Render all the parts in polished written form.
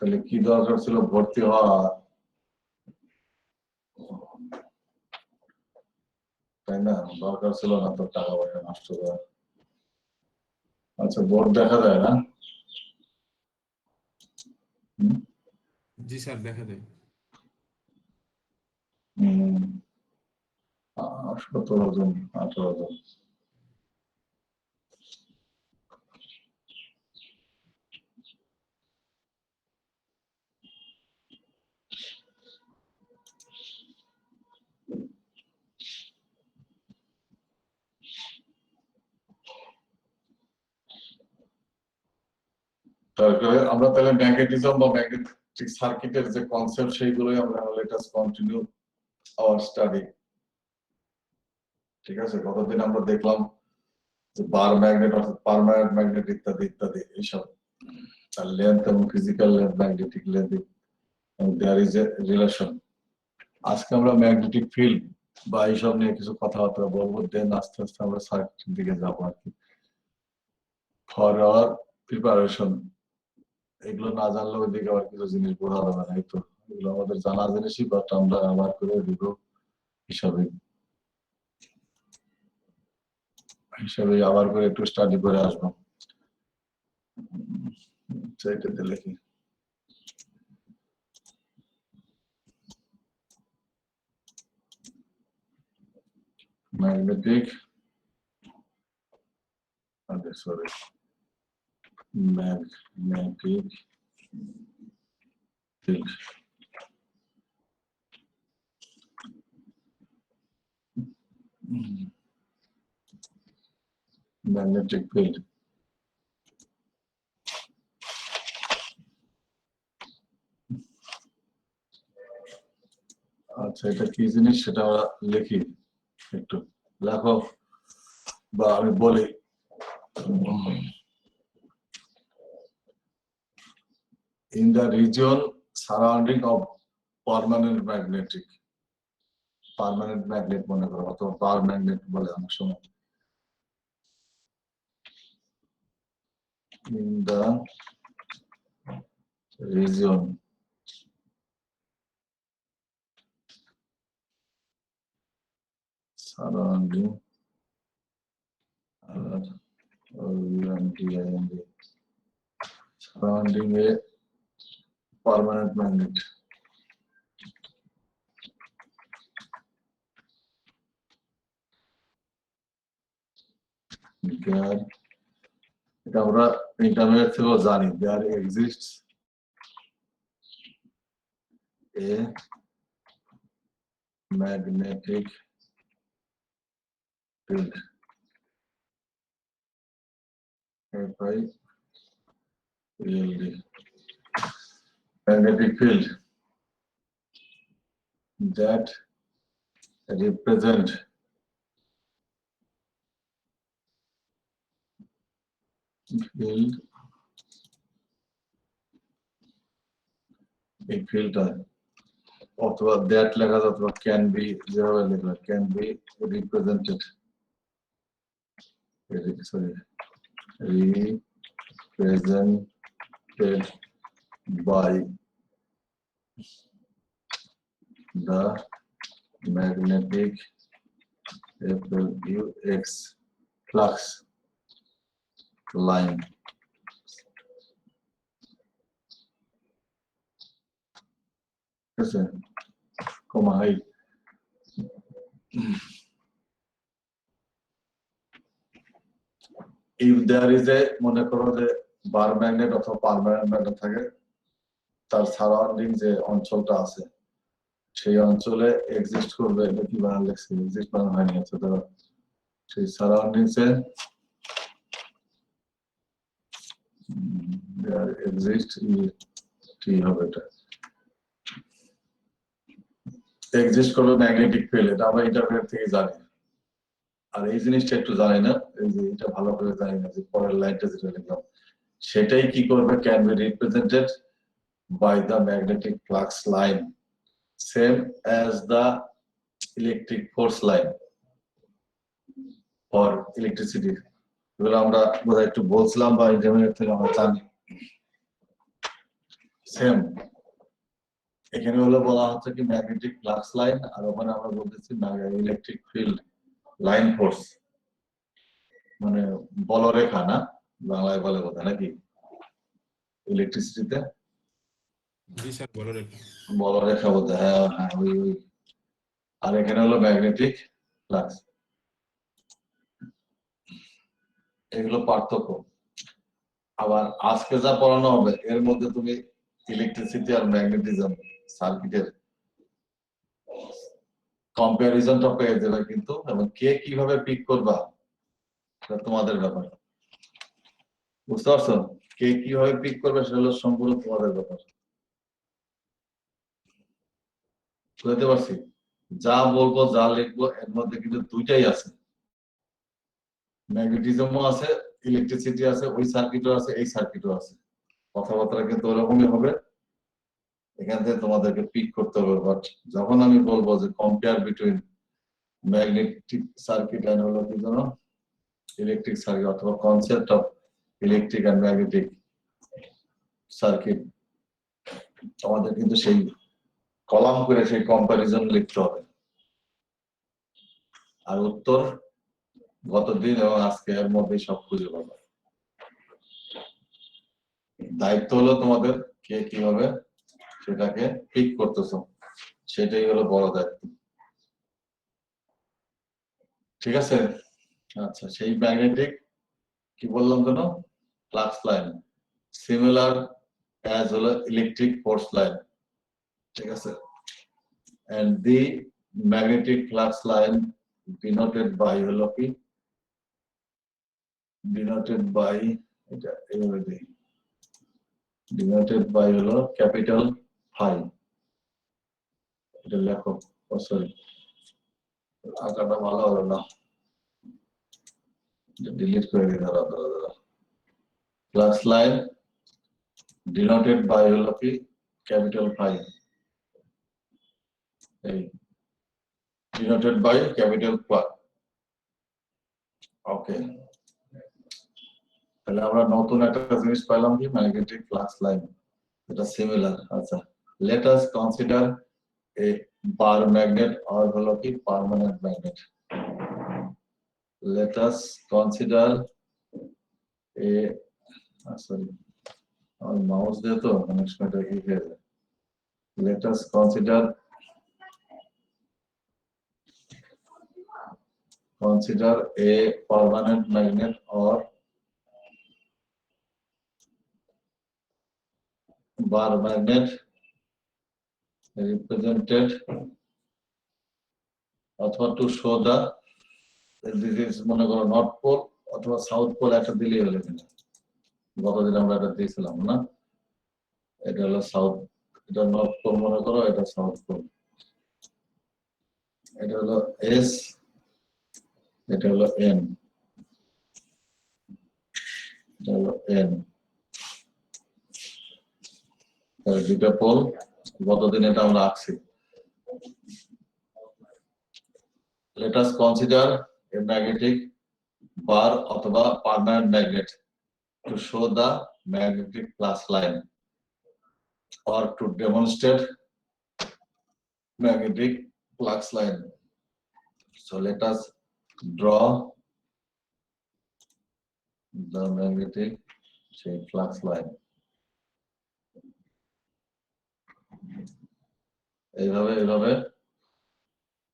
তাহলে কি দরকার ছিল ভর্তি হওয়া, তাই না? দরকার ছিল না তো টাকা পয়সা নষ্ট করা। আচ্ছা, বোর্ড দেখা যায় না? জি স্যার, দেখা যায়। 17 জন 18 জন। তারপরে আমরা তাহলে ম্যাগনেটিজম বা ম্যাগনেটিক সার্কিটের যে কনসেপ্ট সেইগুলোই আমরা let us continue our study. ঠিক আছে, গতদিন আমরা দেখলাম যে বার ম্যাগনেট অর্থাৎ পার্মানেন্ট ম্যাগনেট ইত্যাদি ইত্যাদি এইসব, তার লেন্থ এবং physical length, magnetic length, there is a relation. আজকে আমরা ম্যাগনেটিক ফিল্ড বা এইসব নিয়ে কিছু কথাবার্তা বলবো, দেন আস্তে আস্তে আমরা সার্কিটের দিকে যাবো আর কি। ফর আওয়ার প্রিপারেশন, এগুলো না জানলে ওইদিকে আবার কিছু জিনিস বোঝা যাবে না। এই তো এগুলো আমাদের জানা জিনিসই, বাট আমরা আবার করে রিভিউ হিসাবে আবার করে একটু স্টাডি করে আসবো। সেইটাতে লিখি magnetic, sorry, magnetic field. Magnetic field আচ্ছা, এটা কি জিনিস সেটা আমরা লিখি, একটু লেখো বা আমি বলি। In the region surrounding of permanent magnetic, permanent magnet মনে করো, অথবা পাওয়ার ম্যাগনেট বলে অনেক সময়। In the region surrounding surrounding a permanent magnet, there, এটা আমরা ইন্টারনেট থেকেও জানি, there exists a magnetic field, FILD, magnetic field that represent field, এই ফিল্ডটা অথবা দ্যাট লেখা যায় অথবা ক্যান বি, যেভাবে লেখা can be represented, sorry, represented by the magnetic flux flux line. Listen, come on, if there is a, মনে করো যে বার ম্যাগনেট অথবা পার্মানেন্ট ম্যাগনেট থাকে, তার সারাউন্ডিং যে অঞ্চলটা আছে সেই অঞ্চলে এক্সিস্ট করবে, এটা কি বানান লেখছে, এক্সিস্ট বানান হয়নি, আছে ধরো সেই সারাউন্ডিংস এ there exist, কি হবে এটা, এক্সিস্ট করবে ম্যাগনেটিক ফিল্ড। এটা আমরা ইন্টারনেট থেকে জানি। আর এই জিনিসটা একটু জানি না, এই যে এটা ভালো করে জানি না, যে পরের লাইনটা যেটা লিখলাম সেটাই কি করবে, can be represented by the magnetic flux line, same as the electric force line for electricity. এগুলো আমরা বোধহয় একটু বলছিলাম বা ইন্টারনেট থেকে আমরা জানি। সেম এখানে হলো বলা হচ্ছে কি ম্যাগনেটিক ফ্লাক্স লাইন, আর ওখানে আমরা বলতেছি ইলেকট্রিক ফিল্ড লাইন ফোর্স, মানে বলরেখা না, বাংলায় বলে কথা নাকি ইলেকট্রিসিটিতে জি স্যার বলো রেখা। বলরেখা বলতে, হ্যাঁ হ্যাঁ ওই আর এখানে হলো ম্যাগনেটিক ফ্লাক্স। এগুলো পার্থক্য। আবার আজকে যা পড়ানো হবে এর মধ্যে তুমি ইলেকট্রিসিটি আর ম্যাগনেটিজম সার্কিটের কম্পারিজনটা পেয়ে যাবে কিন্তু, এবং কে কিভাবে পিক করবা সেটা তোমাদের ব্যাপার। বুঝতে পারছো? কে কিভাবে পিক করবে সেটা হলো সম্পূর্ণ তোমাদের ব্যাপার। বুঝতে পারছি? যা বলবো যা লিখবো এর মধ্যে কিন্তু দুইটাই আছে, ম্যাগনেটিজমও আছে, ইলেকট্রিসিটি আছে, ওই সার্কিটও আছে, এই সার্কিটও আছে। কথাবার্তা কিন্তু ওরকমই হবে, এখান থেকে তোমাদেরকে পিক করতে হবে। বাট যখন আমি বলবো যে compare between magnetic circuit and হলো কি জানো ইলেকট্রিক সার্কিট, অথবা concept of electric and magnetic circuit, আমাদের কিন্তু সেই কলাম করে সেই কম্পারিজন লিখতে হবে। আর উত্তর গতদিন এবং আজকে এর মধ্যে সব খুঁজে পাবে। দায়িত্ব হলো তোমাদের কে কিভাবে সেটাকে পিক করতেছো, সেটাই হলো বড় দায়িত্ব। ঠিক আছে? আচ্ছা, সেই ম্যাগনেটিক কি বললাম যেন ফ্লাক্স লাইন সিমিলার অ্যাজ হলো ইলেকট্রিক ফোর্স লাইন। ঠিক আছে? and the magnetic flux line denoted by হলো কি denoted by এটা এইভাবে দেই, denoted by হলো ক্যাপিটাল ফাই। এটা লেখো, সরি আঁকাটা ভালো হলো না, ডিলিট করে দিই। দাঁড়া ফ্লাক্স লাইন denoted by হলো কি ক্যাপিটাল ফাই, এই denoted by ক্যাপিটাল ফাই। ওকে, তাহলে আমরা নতুন একটা জিনিস পাইলাম কি ম্যাগনেটিক ফ্লাক্স লাইন, এটা সিমিলার। আচ্ছা, let us consider a bar magnet or হলো কি permanent magnet. Let us consider a sorry our mouse দিয়ে তো অনেক সময় এটা কি হয়ে যায়। Let us consider a permanent magnet or bar magnet represented অথবা to show the this is মনে করো নর্থ পোল অথবা সাউথ পোল, একটা দিলেই হলো কিনা। গতদিন আমরা এটা দিয়েছিলাম না, এটা হলো সাউথ, এটা নর্থ পোল মনে করো, এটা সাউথ পোল। এটা হলো এস, এটা হলো এন, এটা হলো এন। দুটা পোল, গতদিন এটা আমরা আঁকছি। Let us consider a magnetic bar অথবা permanent magnet to show the magnetic flux line or to demonstrate magnetic flux line. So let us draw the magnetic flux line. এইভাবে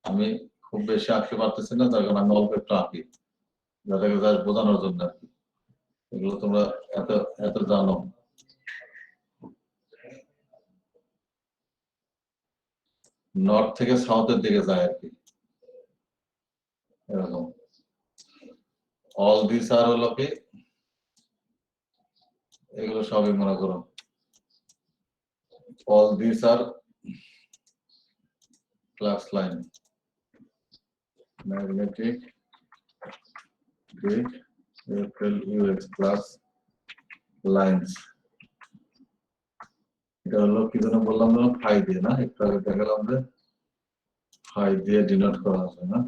আমি খুব বেশি আঁকতে পারতেছি না, তার কারণ আমি অল্প একটু আঁকি, যাদেরকে জাস্ট বোঝানোর জন্য আর কি। এগুলো তোমরা এত এত জানো। নর্থ থেকে সাউথের দিকে যায় আর কি, এরকম। অল দিস আর হলো কি এগুলো সবই মনে করো অল দিস আর ফ্লাক্স লাইন, ম্যাগনেটিক দিক এফএলইউএক্স ফ্লাক্স লাইনস। এটা হলো কি যেন বললাম যেন ফাই দিয়ে না, একটু আগে দেখালাম যে ফাই দিয়ে ডিনোট করা আছে না।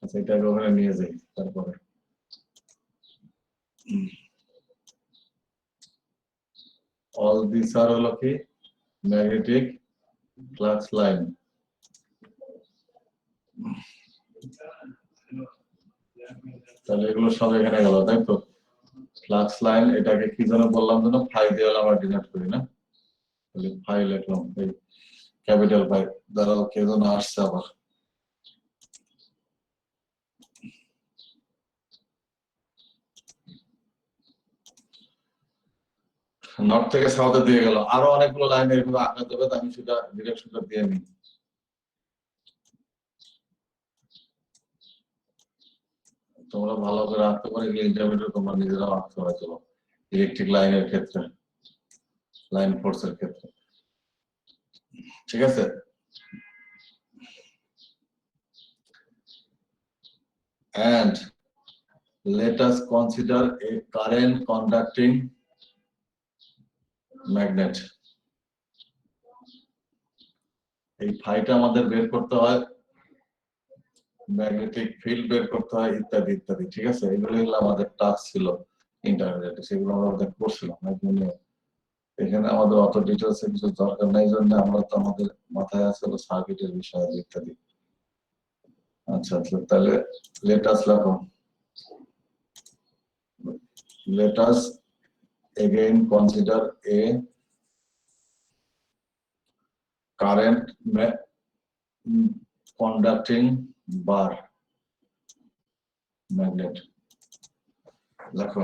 আচ্ছা, এটাকে ওখানে নিয়ে যাই। তারপরে অল দিস আর হলো কি ম্যাগনেটিক ফ্লাক্স লাইন। তাহলে এগুলো সব এখানে গেল, তাই তো? ফ্লাক্স লাইন, এটাকে কি যেন বললাম যেন, ফাই দিয়ে আমরা ডিনোট করি না? তাহলে ফাই লিখলাম, এই ক্যাপিটাল ফাই। দাঁড়াও, কে যেন আসছে আবার। নর্থ থেকে সাউথে দিয়ে গেল, আরো অনেকগুলো লাইন এরকম আঁকা দেবে, আমি সেটা ডিরেকশনটা দিয়ে নিই। তোমরা ভালো করে আঁকতে পারো, ইন্টারমিডিয়েট তোমরা নিজেরাও আঁকতে পারো। চলো, ইলেকট্রিক লাইনের ক্ষেত্রে, লাইন ফোর্সের ক্ষেত্রে, ঠিক আছে? And let us consider a current conducting magnet. এই ফাইটা আমাদের বের করতে হয়, ম্যাগনেটিক ফিল্ড বের করতে হয়, ইত্যাদি ইত্যাদি, ঠিক আছে? এগুলো আমাদের টাস্ক ছিল ইন্টারমিডিয়েটে, সেগুলো আমরা করছিলাম। এখানে আমাদের অত ডিটেলস এর কিছু দরকার নাই, জন্য আমরা তো আমাদের মাথায় আছে সার্কিটের বিষয় ইত্যাদি। আচ্ছা, তাহলে লেট আস লেখো, let us again consider a current conducting bar magnet. লেখো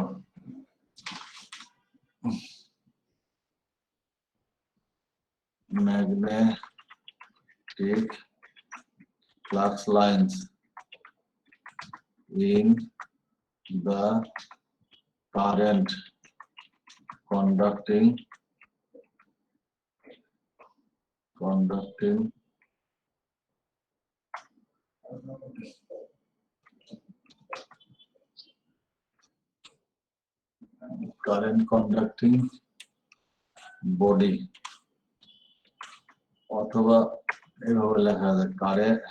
magnetic flux lines in the current conducting body, অথবা এভাবে লেখা যায় কারেন্ট,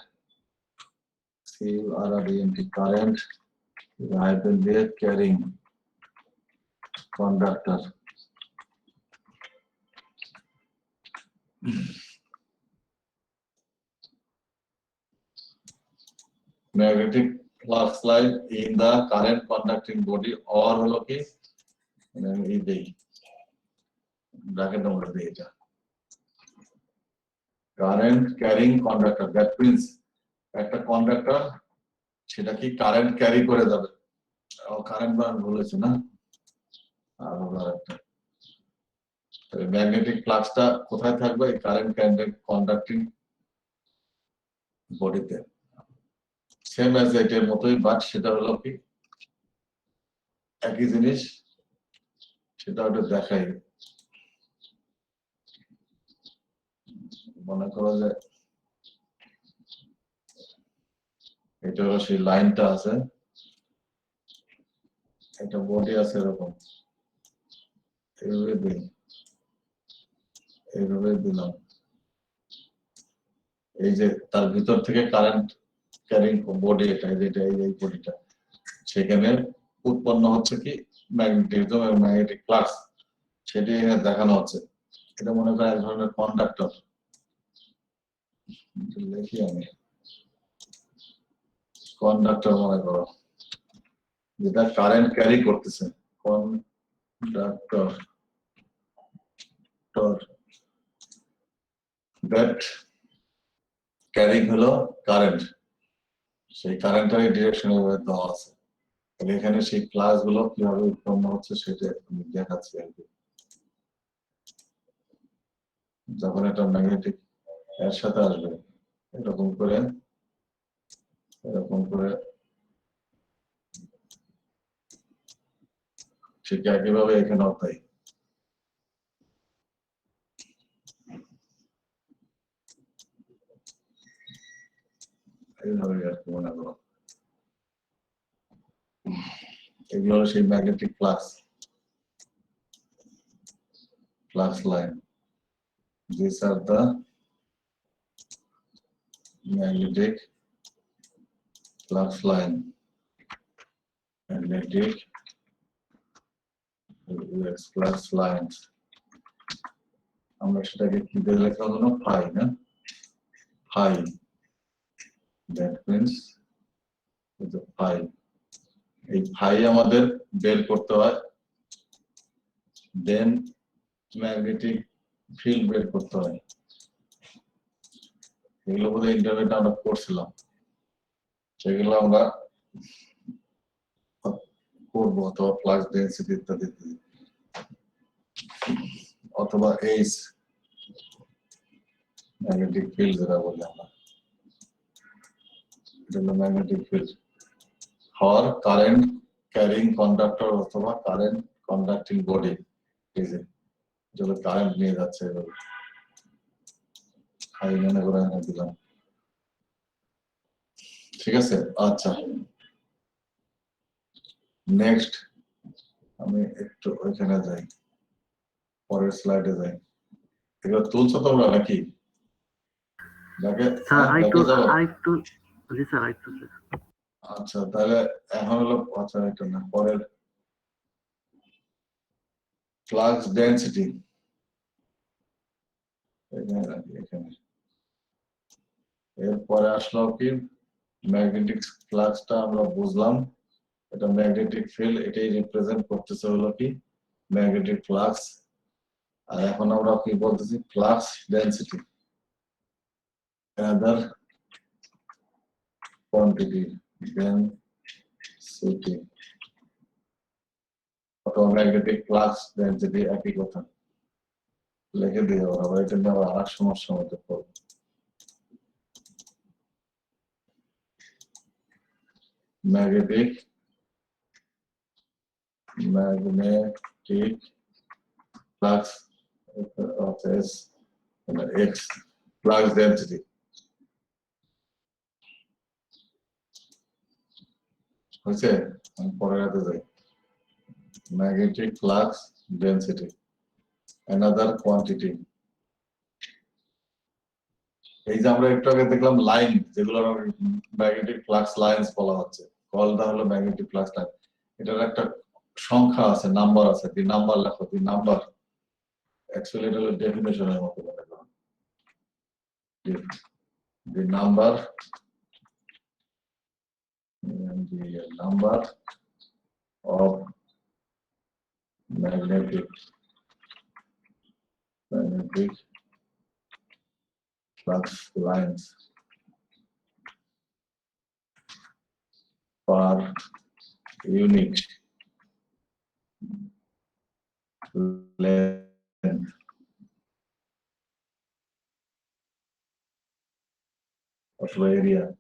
কারেন্ট হাইফেন দিয়ে carrying conductor. Magnetic flux line in the current conducting body, or হলো কি এই দেই ব্র্যাকেট নম্বর দেই, এটা current carrying conductor. That means একটা কন্ডাক্টর সেটা কি কারেন্ট ক্যারি করে যাবে। কারেন্ট বার বলেছে না, আর একটা ম্যাগনেটিক ফ্লাক্সটা কোথায় থাকবে? এই কারেন্ট কন্ডাক্টিং বডিতে। সেম অ্যাজ এটার মতোই, বাট সেটা হলো কি একই জিনিস, সেটা ওটা দেখাই। মনে করো যে এটা হলো সেই লাইনটা আছে, একটা বডি আছে এরকম, এইভাবে দিলাম, এই যে তার ভিতর থেকে কারেন্ট ক্যারিং বডি, এটা এই বডিটা, সেখানে উৎপন্ন হচ্ছে কি ম্যাগনেটিজম এবং ম্যাগনেটিক ফ্লাক্স, সেটি এখানে দেখানো হচ্ছে। এটা মনে করেন এক ধরনের কন্ডাক্টর, লিখি আমি কন্ডাক্টর মনে করো, যেটা কারেন্ট ক্যারি করতেছে, কন্ডাক্টর দ্যাট ক্যারিং হলো কারেন্ট, সেই কারেন্টের ডিরেকশন দেওয়া আছে। তাহলে এখানে সেই ফ্লাক্স গুলো কিভাবে উৎপন্ন হচ্ছে সেটা আমি দেখাচ্ছি আর কি। যখন এটা ম্যাগনেটিক এর সাথে আসবে, এরকম করে ঠিক একইভাবে এখানেও তাই। এইভাবে আর কি মনে করো, এগুলো হলো সেই magnetic flux line. These are the magnetic flux line, magnetic flux lines আমরা সেটাকে কি দিয়ে লেখা হলো ফাই না ফাই দ্যাট মিন্স ফাই এই ফাই আমাদের বের করতে হয় দেন ম্যাগনেটিক ফিল্ড বের করতে হয় এগুলো বোধহয় ইন্টারনেটে আমরা করছিলাম সেগুলো আমরা করবো অথবা ফ্লাক্স ডেন্সিটি ইত্যাদি অথবা এইচ ম্যাগনেটিক ফিল্ড যেটা বলি আমরা এটা হলো magnetic field for current carrying conductor অথবা কারেন্ট কন্ডাক্টিং বডি এই যে যেগুলো কারেন্ট নিয়ে যাচ্ছে এগুলো খাই মনে করে এনে দিলাম ঠিক আছে আচ্ছা নেক্সট আমি একটু ওইখানে যাই পরের স্লাইডে যাই এগুলো তুলছো তোমরা নাকি দেখে আরেকটু জি স্যার আরেকটু আচ্ছা তাহলে এখন হলো আচ্ছা এটা না পরের ফ্লাক্স ডেনসিটি এখানে এরপরে আসলো কি ম্যাগনেটিক ফ্লাক্সটা আমরা বুঝলাম এটা ম্যাগনেটিক ফিল্ড এটাই রিপ্রেজেন্ট করতেছে হলো কি ম্যাগনেটিক ফ্লাক্স আর এখন আমরা কি বলতেছি flux density another quantity density magnetic flux density একই কথা লিখে দিয়ে আবার এটা নিয়ে আবার আর সমস্যা হতে পারে magnetic flux of S X flux density হয়েছে আমি পরে রাতে যাই magnetic flux density another quantity এই যে আমরা একটু আগে দেখলাম লাইন যেগুলো ম্যাগনেটিক ফ্লাক্স লাইন্স বলা হচ্ছে কলটা হলো ম্যাগনেটিক ফ্লাক্স লাইন এটার একটা সংখ্যা আছে নাম্বার আছে দি নাম্বার লেখো দি নাম্বার অ্যাকচুয়ালি এটা হলো ডেফিনেশনের মতো মনে করো the number the number of magnetic flux lines per unit length of area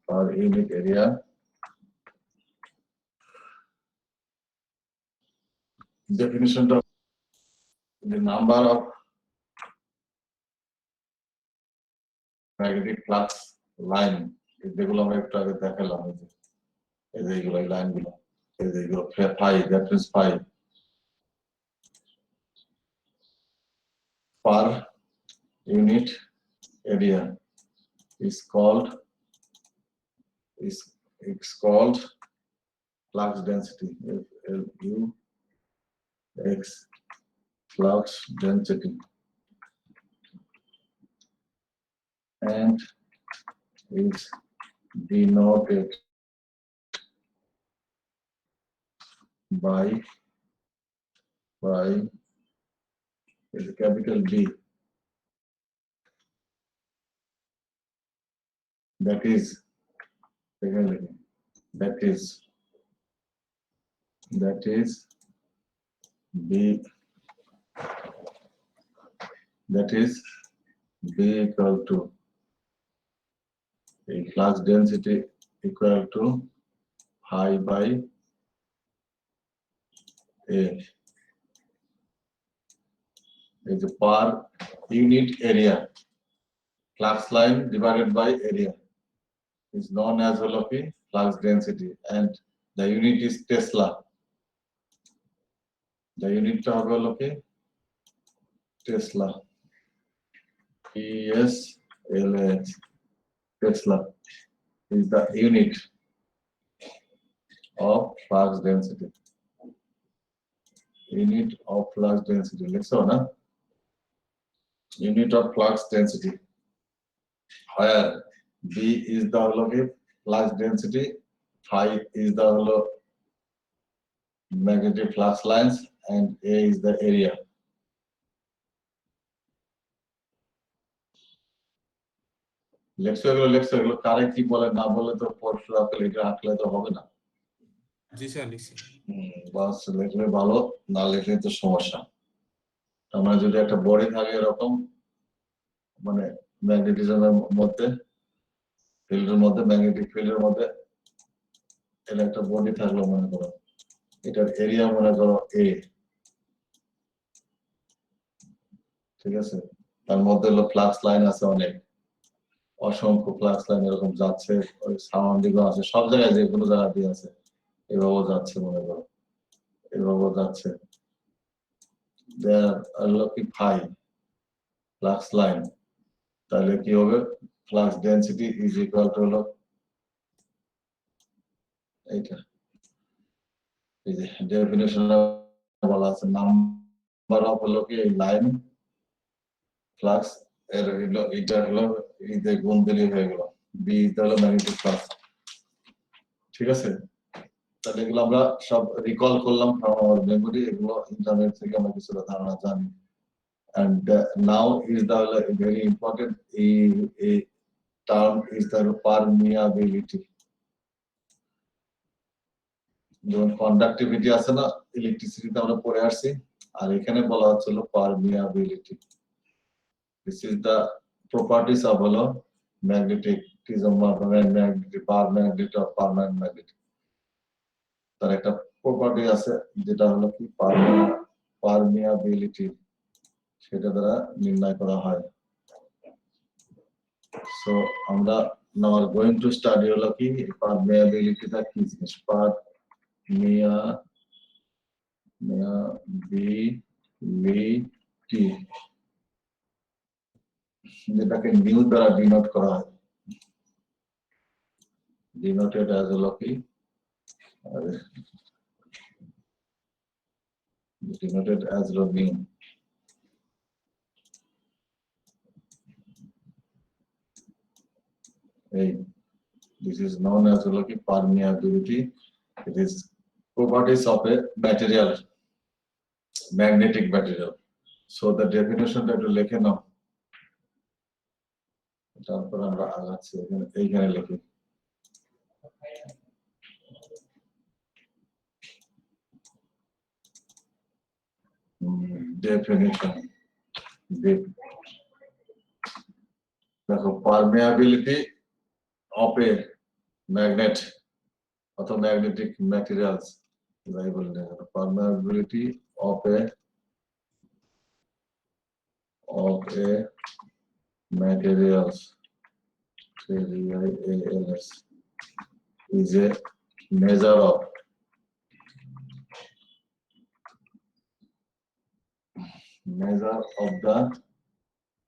per unit area definition of the number of magnetic flux line যেগুলো আমরা একটু আগে দেখালাম এই যে এইগুলো এই লাইনগুলো এই যে এইগুলো phi that is phi per unit area is called flux density F-L-U-X flux density and is denoted by is a capital B that is B equal to a flux density equal to phi by A is a per unit area flux line divided by area is known as velocity flux density and the unit is Tesla. The unit of velocity Tesla TSLA Tesla is the unit of flux density. Unit of flux density. Let's go, na? unit of flux density, where B is the flux density, phi is the magnetic flux lines, and A is the area. লেখছো কারে কি বলে না বলে তো পরশু রাতে লিখে রাখলে তো হবে না। জি স্যার লিখছি। বাস লিখলে ভালো, না লিখলে তো সমস্যা। আমরা যদি একটা বডি থাকে এরকম, মানে ম্যাগনেটিজমের মধ্যে, ফিল্ডের মধ্যে, ম্যাগনেটিক ফিল্ডের মধ্যে এর একটা বডি থাকলো মনে করো, এটার এরিয়া মনে করো এ, ঠিক আছে? তার মধ্যে হলো ফ্লাক্স লাইন আছে অনেক, অসংখ্য ফ্লাক্স লাইন এরকম যাচ্ছে, ওই সারাউন্ডিংও আছে, সব জায়গায় যে কোনো জায়গা দিয়ে আছে, এভাবেও যাচ্ছে মনে করো, এভাবেও যাচ্ছে। হলো কি ফাই ফ্লাক্স লাইন, তাহলে কি হবে? Flux density is equal to হলো এইটা, এই যে ডেফিনিশনে বলা আছে, নাম্বার অফ হলো কি এই লাইন ফ্লাক্স এর হলো এটা হলো এই যে গুণ দিলে হয়ে গেল, বি হলো ম্যাগনেটিক ফ্লাক্স, ঠিক আছে? তাহলে এগুলো আমরা সব রিকল করলাম ফ্রম আওয়ার মেমোরি, এগুলো ইন্টারনেট থেকে আমরা কিছুটা ধারণা জানি। And now is the very important a term is the permeability. যেমন কন্ডাক্টিভিটি আছে না, ইলেকট্রিসিটিতে আমরা পড়ে আসছি, আর এখানে বলা হচ্ছে permeability. This is the properties of হলো magnetism or magnetic permeability or permanent magnet. তার একটা প্রপার্টি আছে যেটা হলো কি permeability, সেটা দ্বারা নির্ণয় করা হয়। So আমরা now are going to study হলো কি permeability টা কি জিনিস, permeability, যেটাকে নিউ দ্বারা ডিনোট করা হয়, ডিনোটেড অ্যাজ হলো কি ডিনোটেড অ্যাজ হলো new. Hey, this is known as permeability. It is properties of a material, magnetic material. So the definition that you লিখে নাও, তারপর আমরা আগাচ্ছি, এইখানে লিখি definition. দেখো permeability of a magnet অথবা ম্যাগনেটিক ম্যাটেরিয়ালস, যাই বলি না কেন, permeability of a materials is a measure of the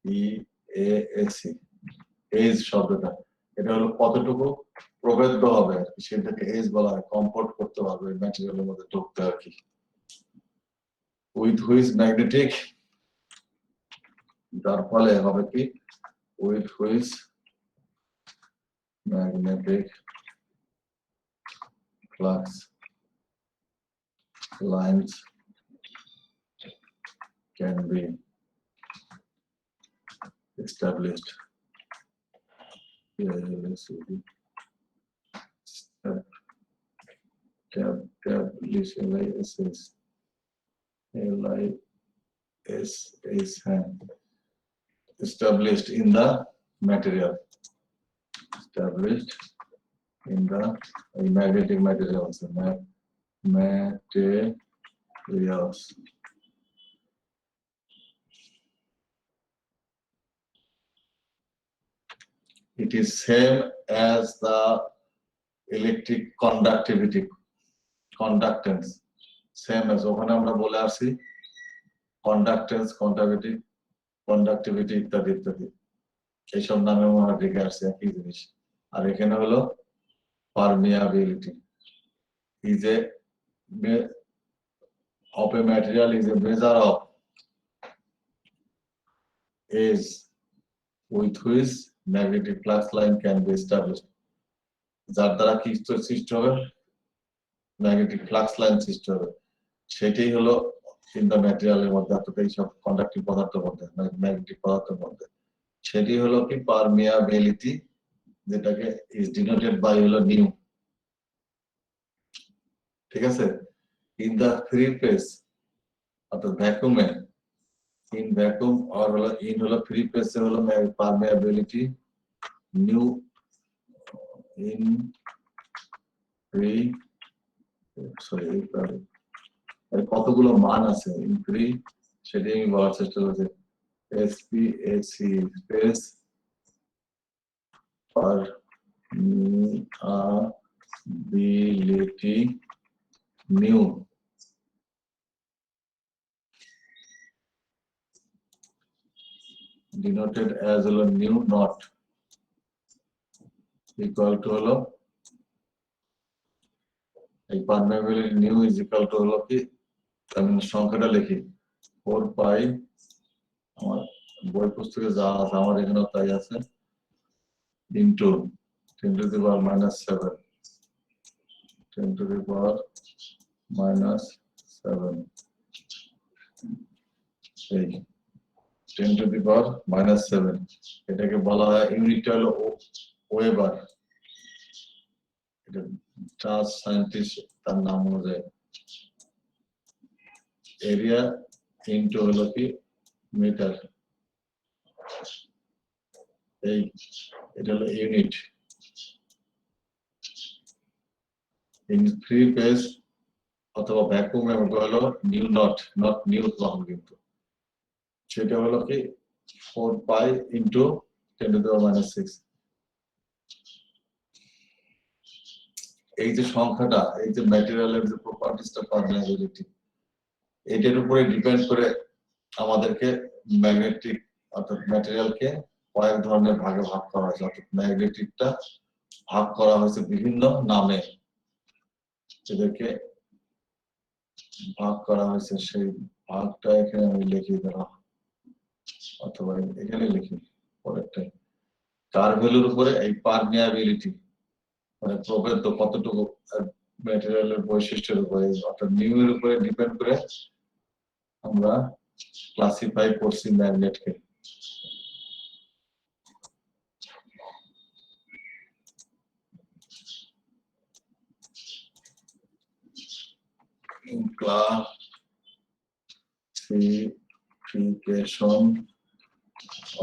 EAC, এজ শব্দটা, এটা হলো কতটুকু প্রবেদ্য হবে আর কি, সেটাকে এজ বলা হয়, কমফোর্ট করতে পারবে ম্যাটেরিয়ালের মধ্যে ঢুকতে আর কি। উইথ হুইচ ম্যাগনেটিক, যার ফলে হবে কি with which magnetic flux lines can be established. Established in the material, established in the magnetic materials, materials. It is same as the electric conductivity, conductance, same as ওখানে আমরা বলে আসি conductance, conductivity ইত্যাদি ইত্যাদি, এইসব নামে আমরা দেখে আসছি একই জিনিস। আর এখানে হলো permeability is a of a material is a measure of is with which magnetic flux line can be established. যার দ্বারা কি সৃষ্টি হবে, ম্যাগনেটিক ফ্লাক্স লাইন সৃষ্টি হবে, সেটাই হলো ইন দ্য ম্যাটেরিয়ালের মধ্যে, অর্থাৎ এই সব কন্ডাক্টিভ পদার্থের মধ্যে, ম্যাগনেটিক পদার্থের মধ্যে, সেটি হলো কি পারমিয়াবিলিটি, যেটাকে ইজ ডিনোটেড বাই হলো নিউ। ঠিক আছে, ইন দ্য ফ্রি স্পেস অর্থাৎ ভ্যাকুমে, ইন ভ্যাকুম আর হলো ইন হলো ফ্রি স্পেসে হলো permeability new, in free, sorry কতগুলো মান আছে ইন ফ্রি, সেটাই আমি বলার চেষ্টা করছি। SPAC space permeability new denoted as হলো নিউ নট ইকুয়াল টু হলো এই permeability new is equal to হলো কি, আমি সংখ্যাটা লিখি 4 পাই, আমার বই পুস্তকে যা আছে আমার এখানেও তাই আছে, into 10 to the power -7, 10 to the power -7, এই 10 টু দি পাওয়ার -7, এটাকে বলা হয় ইউনিট হলো ওয়েবার, এটা চার্জ সায়েন্টিস্ট তার নাম অনুযায়ী, এরিয়া ইনটু হলো কি মিটার, এই এটা হলো ইউনিট। ইন ফ্রি স্পেস অথবা ভ্যাকুমে হলো নিউ নট, নট নিউ তখন কিন্তু সেটা হলো কি 4 পাই ইনটু 10 টু দি পাওয়ার -6। এই যে সংখ্যাটা, এই যে ম্যাটেরিয়ালের যে প্রপার্টিসটা পারমিয়াবিলিটি, এটার উপরে ডিপেন্ড করে আমাদেরকে ম্যাগনেটিক অর্থাৎ ম্যাটেরিয়ালকে কয়েক ধরনের ভাগে ভাগ করা হয়েছে, অর্থাৎ ম্যাগনেটিকটা ভাগ করা হয়েছে বিভিন্ন নামে, এদেরকে ভাগ করা হয়েছে, সেই ভাগটা এখানে আমি লিখে দিলাম, অথবা এখানে লিখি পরেরটাই, কার ভ্যালুর উপরে এই পারমিয়াবিলিটি মানে প্রভেদ্য কতটুকু ম্যাটেরিয়ালের বৈশিষ্ট্যের উপরে অর্থাৎ নিউ এর উপরে ডিপেন্ড করে আমরা ক্লাসিফাই করছি ম্যাগনেটকে। Classification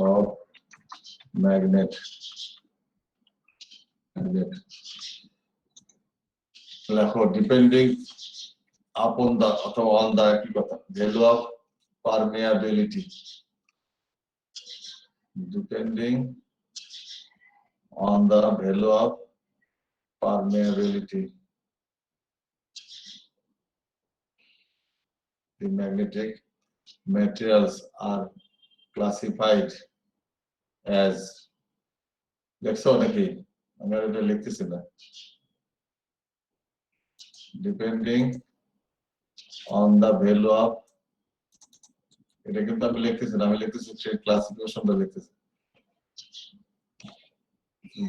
of magnet. লেখো ডিপেন্ডিং আপন দা অথবা অন দা একই কথা, value of permeability, depending on the value of permeability, the magnetic materials are classified as, দেখছো নাকি আমি এটা লিখতেছি না, depending on the value of, এটা কিন্তু আমি লিখতেছি না, আমি লিখতেছি সেই ক্লাসিফিকেশনটা লিখতেছি,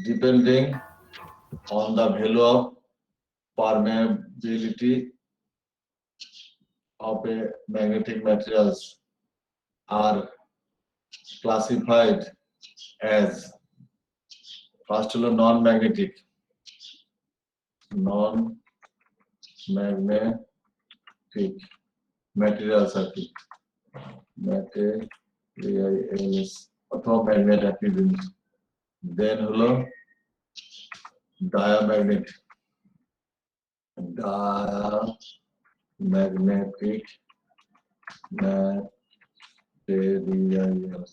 depending on the value of permeability of a magnetic materials are classified as, first হলো non-magnetic materials আর কি, materials অথবা ম্যাগনেট একই জিনিস, দেন হলো diamagnetic materials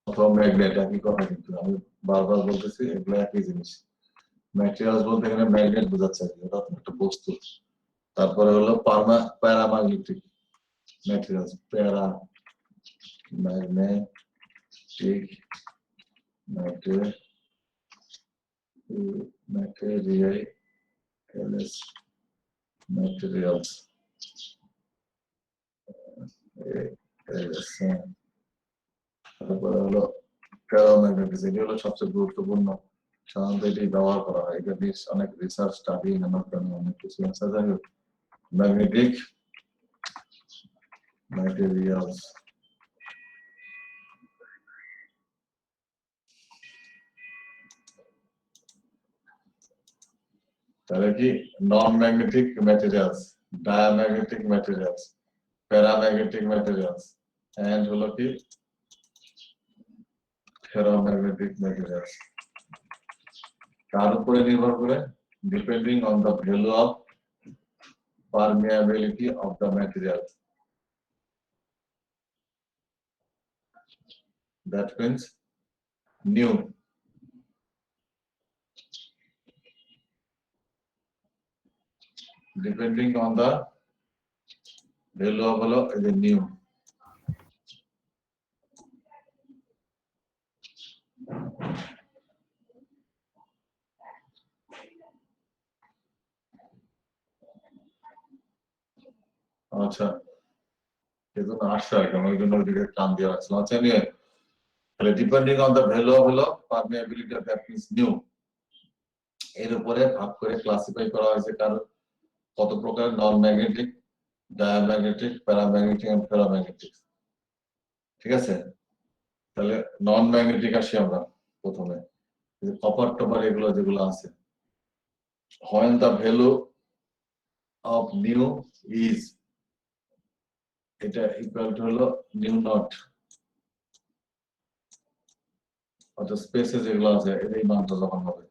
অথবা ম্যাগনেট একই কথা, কিন্তু আমি বারবার বলতেছি এগুলো একই জিনিস। ম্যাটেরিয়ালস বলতে এখানে ম্যাগনেট বোঝাচ্ছে আর কি, ওটা একটা বস্তু। তারপরে হলো প্যারাম্যাগনেটিক ম্যাটেরিয়ালস, প্যারাম্যাগনেটিক ম্যাটেরিয়ালস তারপরে হলো প্যারাম্যাগনেটিক, এটি হলো সবচেয়ে গুরুত্বপূর্ণ, সাধারণত এটি ব্যবহার করা হয়, এটা নিয়ে অনেক রিসার্চ স্টাডি অনেক কিছু আছে। যাই হোক, ম্যাগনেটিক ম্যাটেরিয়ালস, তাহলে কি non magnetic materials, diamagnetic materials, paramagnetic materials and হলো কি ফেরোম্যাগনেটিক ম্যাটেরিয়ালস। কার উপরে নির্ভর করে? Depending on the value of permeability of the material. That means nu. Depending on the value of the nu. আচ্ছা, এজন্য আসছে আর কি, আমি ওই জন্য ওইদিকে টান দিয়ে রাখছিলাম। আচ্ছা, নিয়ে তাহলে depending on the value of permeability of that means new, এর উপরে ভাগ করে ক্লাসিফাই করা হয়েছে কারণ কত প্রকার: non magnetic, diamagnetic, paramagnetic and ferromagnetic. ঠিক আছে, তাহলে নন ম্যাগনেটিক আসি আমরা প্রথমে, কপার টপার এগুলো যেগুলো আছে। when the value of nu is, এটা ইকুয়াল টু হলো নিউ নট, অর্থাৎ স্পেসে যেগুলো আছে এই মানটা যখন হবে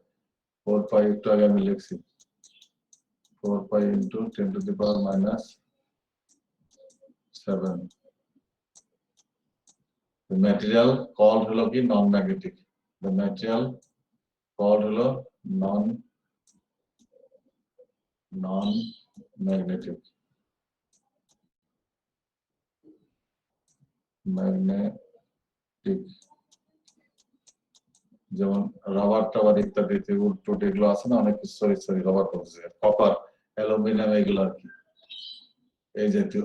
4 পাই, একটু আগে আমি লিখছি 4 pi into 10 to the power minus 7, the material called হলো কি non magnetic, the material called হলো নন ম্যাগনেটিক, ম্যাগনেটিক, যেমন রাবার টাবার ইত্যাদি উড এগুলো আছে না, অনেক কিছু সরি রাবার করছে, কপার, অ্যালুমিনিয়াম এগুলো আর কি, এই জাতীয়।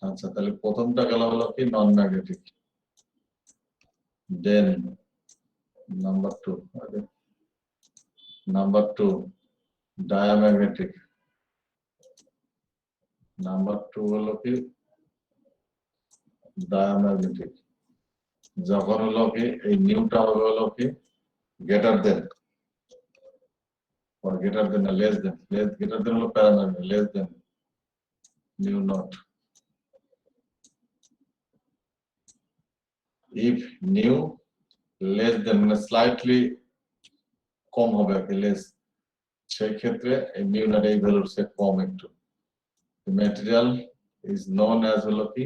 আচ্ছা, তাহলে প্রথমটা গেল হলো কি non magnetic, then number two diamagnetic, number two হলো কি ডায়াম্যাগনেটিক, যখন হলো কি এই নিউটা হবে হলো কি greater than or greater than or less than, greater than হলো paramagnetic, less than mu naught. If nu less than মানে slightly কম হবে আর কি, less, সেই ক্ষেত্রে এই mu naught এই ভ্যালুর চেয়ে কম একটু, the material is known as হলো কি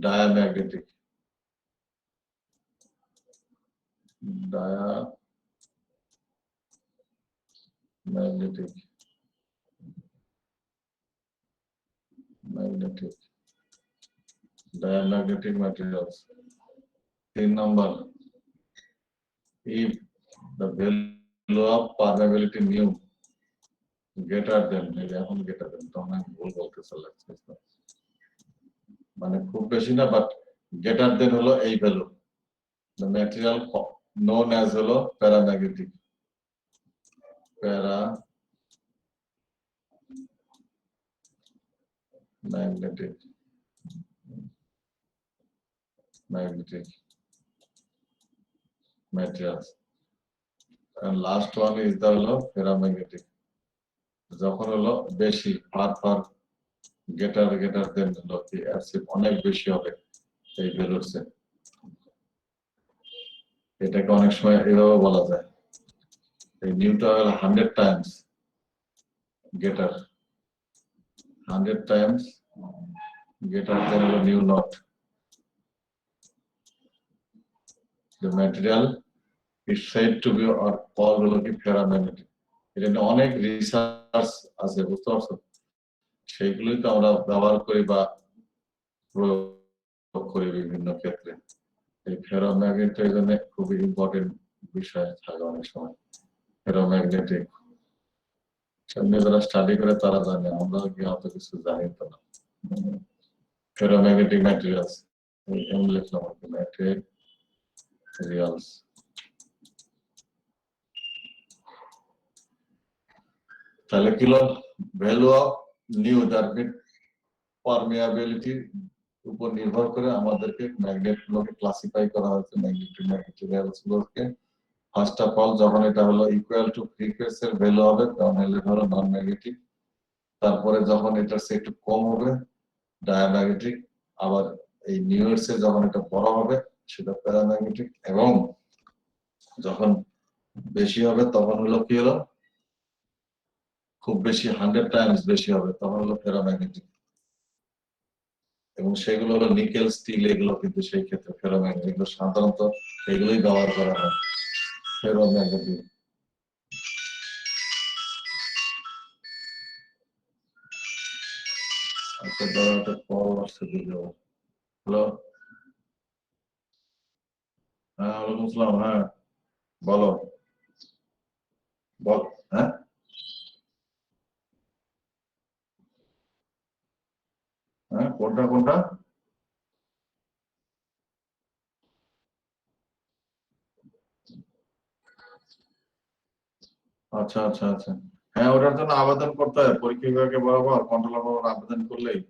diamagnetic, magnetic diamagnetic materials. 3 number, if the value of permeability mu greater than, এখন greater than, তখন আমি ভুল বলতেছি লাগছে, মানে খুব বেশি না, বাট greater than হলো এই value, the material known as হলো paramagnetic, magnetic materials, and last one is the হলো ferromagnetic, যখন হলো বেশি ফার greater than হলো কি অনেক বেশি হবে এই ভ্যালুর চেয়ে। এটাকে অনেক সময় এভাবে বলা যায়, এই নিউটা হলো 100 Times greater, 100 times greater than হলো new not, the material is said to be or called হলো কি প্যারাম্যাগনেটিক। এটা নিয়ে অনেক রিসার্চ আছে, বুঝতে পারছো, সেইগুলোই তো আমরা ব্যবহার করি বা প্রয়োগ করি বিভিন্ন ক্ষেত্রে। এই ফেরোম্যাগনেট এর জন্য খুবই ইম্পর্টেন্ট বিষয় থাকে অনেক সময়, ফেরোম্যাগনেটিক সামনে যারা স্টাডি করে তারা জানে, আমরা কি অত কিছু জানি তো না। ফেরোম্যাগনেটিক ম্যাটেরিয়ালস এম লিখলাম আর কি, ম্যাটেরিয়ালস। তাহলে কি হলো, ভ্যালু অফ নিউ সার্কিট পারমিয়াবিলিটির উপর নির্ভর করে আমাদেরকে ম্যাগনেট গুলোকে ক্লাসিফাই করা হয়েছে, ম্যাগনেটিক ম্যাটেরিয়ালস গুলোকে। ফার্স্ট অফ অল যখন এটা হলো ইকুয়াল টু ফ্রি ফেজ এর ভ্যালু হবে তখন হলে ধরো নন ম্যাগনেটিক, তারপরে যখন এটা সে একটু কম হবে ডায়াম্যাগনেটিক, আবার এই নিউ এর চেয়ে যখন এটা বড় হবে সেটা প্যারাম্যাগনেটিক, এবং যখন বেশি হবে তখন হলো কি হলো, খুব বেশি 100 টাইমস বেশি হবে তখন হলো ফেরোম্যাগনেটিক, এবং সেগুলো হলো নিকেল স্টিল, এগুলো কিন্তু সেই ক্ষেত্রে ফেরোম্যাগনেটিক, এগুলো সাধারণত এগুলোই ব্যবহার করা হয় ফেরোম্যাগনেটিক। আচ্ছা ধরো একটা কল আসছে দিলো, হ্যালো, হ্যাঁ ওয়ালাইকুম আসসালাম, হ্যাঁ বলো, বল, হ্যাঁ হ্যাঁ কোনটা কোনটা? আচ্ছা আচ্ছা আচ্ছা, হ্যাঁ ওটার জন্য আবেদন করতে হয় পরীক্ষা বিভাগে বরাবর, কন্ট্রোলার বরাবর আবেদন করলেই।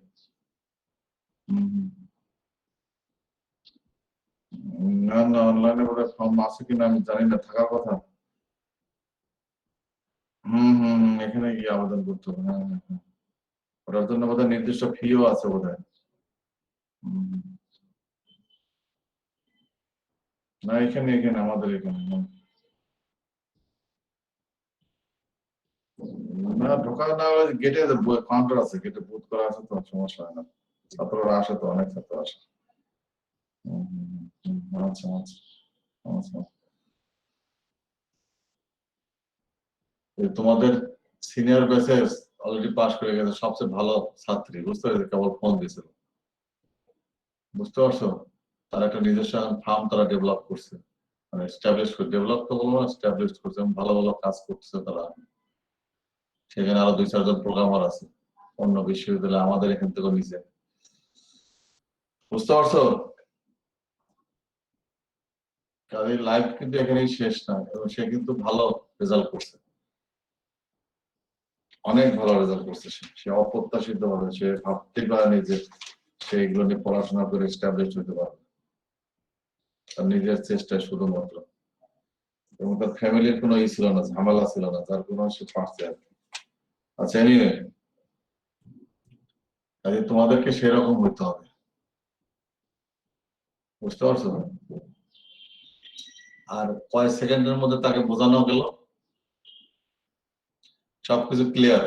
হুম, হুম। না না, অনলাইনে বোধহয় ফর্ম আছে কিনা আমি জানি না, থাকার কথা। হুম হুম হুম, এখানে গিয়ে আবেদন করতে হবে, হ্যাঁ হ্যাঁ হ্যাঁ। ওটার জন্য বোধহয় নির্দিষ্ট ফিও আছে বোধহয়। হুম, হুম। না এখানে এখানে আমাদের এখানে না, ঢোকা না, গেটে কাউন্টার আছে, গেটে বুথ করা আছে, তো সমস্যা হয় না, ছাত্ররা আসে তো, অনেক ছাত্র আসে। হুম, হুম, হুম, হুম, আচ্ছা আচ্ছা আচ্ছা। এই তোমাদের সিনিয়র ব্যাচে অলরেডি পাস করে গেছে সবচেয়ে ভালো ছাত্রী, বুঝতে পেরেছি, কেবল ফোন দিয়েছিল, বুঝতে পারছো, তারা একটা নিজস্ব ফার্ম তারা ডেভেলপ করছে, মানে স্টাবলিশ করে, ডেভেলপ তো বলবো না, স্টাবলিশ করছে, এবং ভালো ভালো কাজ করছে তারা। সেখানে আরো 2-4 জন প্রোগ্রামার আছে অন্য বিশ্ববিদ্যালয়, আমাদের এখান থেকে নিচে, বুঝতে পারছো। কাজের লাইফ কিন্তু এখানেই শেষ না, এবং সে কিন্তু ভালো রেজাল্ট করছে, অনেক ভালো রেজাল্ট করছে, সে অপ্রত্যাশিত ভাবে, সে ভাবতে পারেনি যে সে এগুলো নিয়ে পড়াশোনা করে এস্টাবলিশ হতে পারবে, তার নিজের চেষ্টায় শুধুমাত্র, এবং তার ফ্যামিলির কোনো ই ছিল না, ঝামেলা ছিল না, যার কোনো সে পারছে আর কি। আচ্ছা এনিওয়ে, কাজে তোমাদেরকে সেরকম হইতে হবে, বুঝতে পারছো। আর কয়েক সেকেন্ডের মধ্যে তাকে বোঝানো গেল, সবকিছু ক্লিয়ার,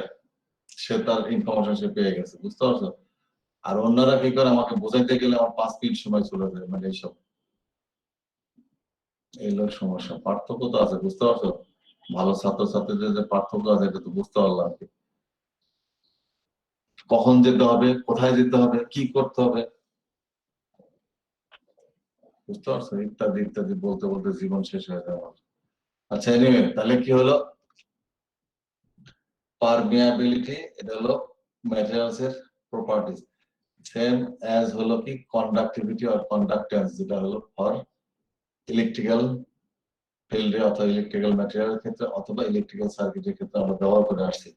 সে তার ইনফরমেশন সে পেয়ে গেছে, বুঝতে পারছো। আর অন্যরা কি করে, আমাকে বোঝাইতে গেলে আমার 5 মিনিট সময় চলে যায়, মানে এইসব, এইগুলো সমস্যা, পার্থক্য তো আছে, বুঝতে পারছো। ভালো ছাত্রছাত্রীদের যে পার্থক্য আছে এটা তো বুঝতে পারলাম, কখন যেতে হবে, কোথায় যেতে হবে, কি করতে হবে, বুঝতে পারছো, ইত্যাদি ইত্যাদি বলতে বলতে জীবন শেষ হয়ে যাবে আমার। আচ্ছা এনিওয়ে, তাহলে কি হলো, পারমিয়াবিলিটি এটা হলো ম্যাটেরিয়ালস এর প্রপার্টিজ, সেম অ্যাজ হলো কি কন্ডাক্টিভিটি আর কন্ডাক্টেন্স, যেটা হলো ফর ইলেকট্রিক্যাল ফিল্ডে অথবা ইলেকট্রিক্যাল ম্যাটেরিয়ালের ক্ষেত্রে অথবা ইলেকট্রিক্যাল সার্কিটের ক্ষেত্রে আমরা ব্যবহার করে আসছি,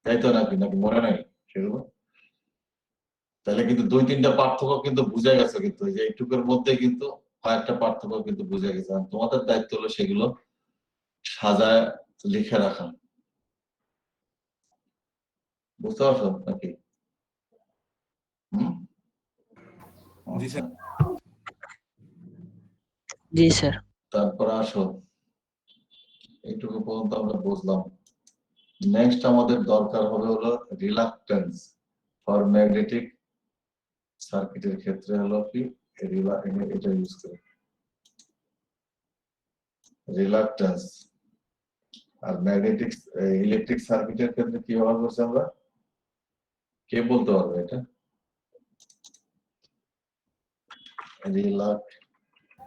তাই তো নাকি, নাকি মনে নাই সেগুলো। তাহলে কিন্তু 2-3টা পার্থক্য কিন্তু বুঝে গেছে, কিন্তু এই যে এইটুকুর মধ্যে কিন্তু কয়েকটা পার্থক্য কিন্তু বুঝে গেছে, আর তোমাদের দায়িত্ব হলো সেগুলো সাজায় লিখে রাখা, বুঝতে পারছো নাকি? হুম, জি আচ্ছা, স্যার। জি স্যার। তারপর আসো, এইটুকু পর্যন্ত আমরা বুঝলাম। নেক্সট আমাদের দরকার হবে হলো রিলাক্টেন্স ফর ম্যাগনেটিক সার্কিটের ক্ষেত্রে হলো কি, এটা ইউজ করি, রিলাক্টেন্স। আর ম্যাগনেটিক ইলেকট্রিক সার্কিটের ক্ষেত্রে কি ব্যবহার করছি আমরা, কে বলতে পারবে এটা?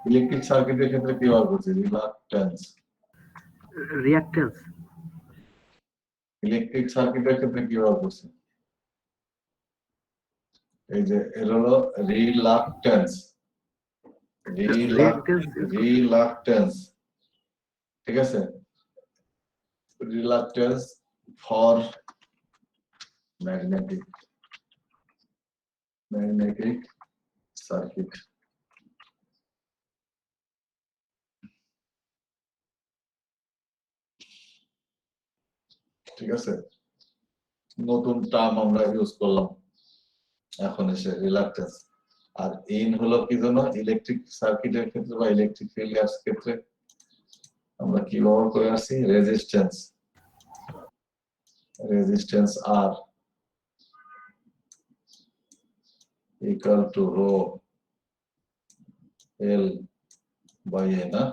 ইলেকট্রিক সার্কিটের ক্ষেত্রে কি ব্যবহার করছি, রিলাক্টেন্স। রিয়াক্টেন্স। ইলেকট্রিক সার্কিটের ক্ষেত্রে কি ব্যবহার করছি? এই যে এর হলো রিলাক্টেন্স, রিলাক্টেন্স, ঠিক আছে, রিলাক্টেন্স ফর ম্যাগনেটিক সার্কিট। ঠিক আছে, নতুন টার্ম আমরা ইউজ করলাম এখন এসে রিলাক্টেন্স। আর ইন হলো কি জন্য, ইলেকট্রিক সার্কিটের ক্ষেত্রে বা ইলেকট্রিক ফিল্ডের ক্ষেত্রে আমরা কি ব্যবহার করে আসছি, resistance, resistance R equal to rho L by A, না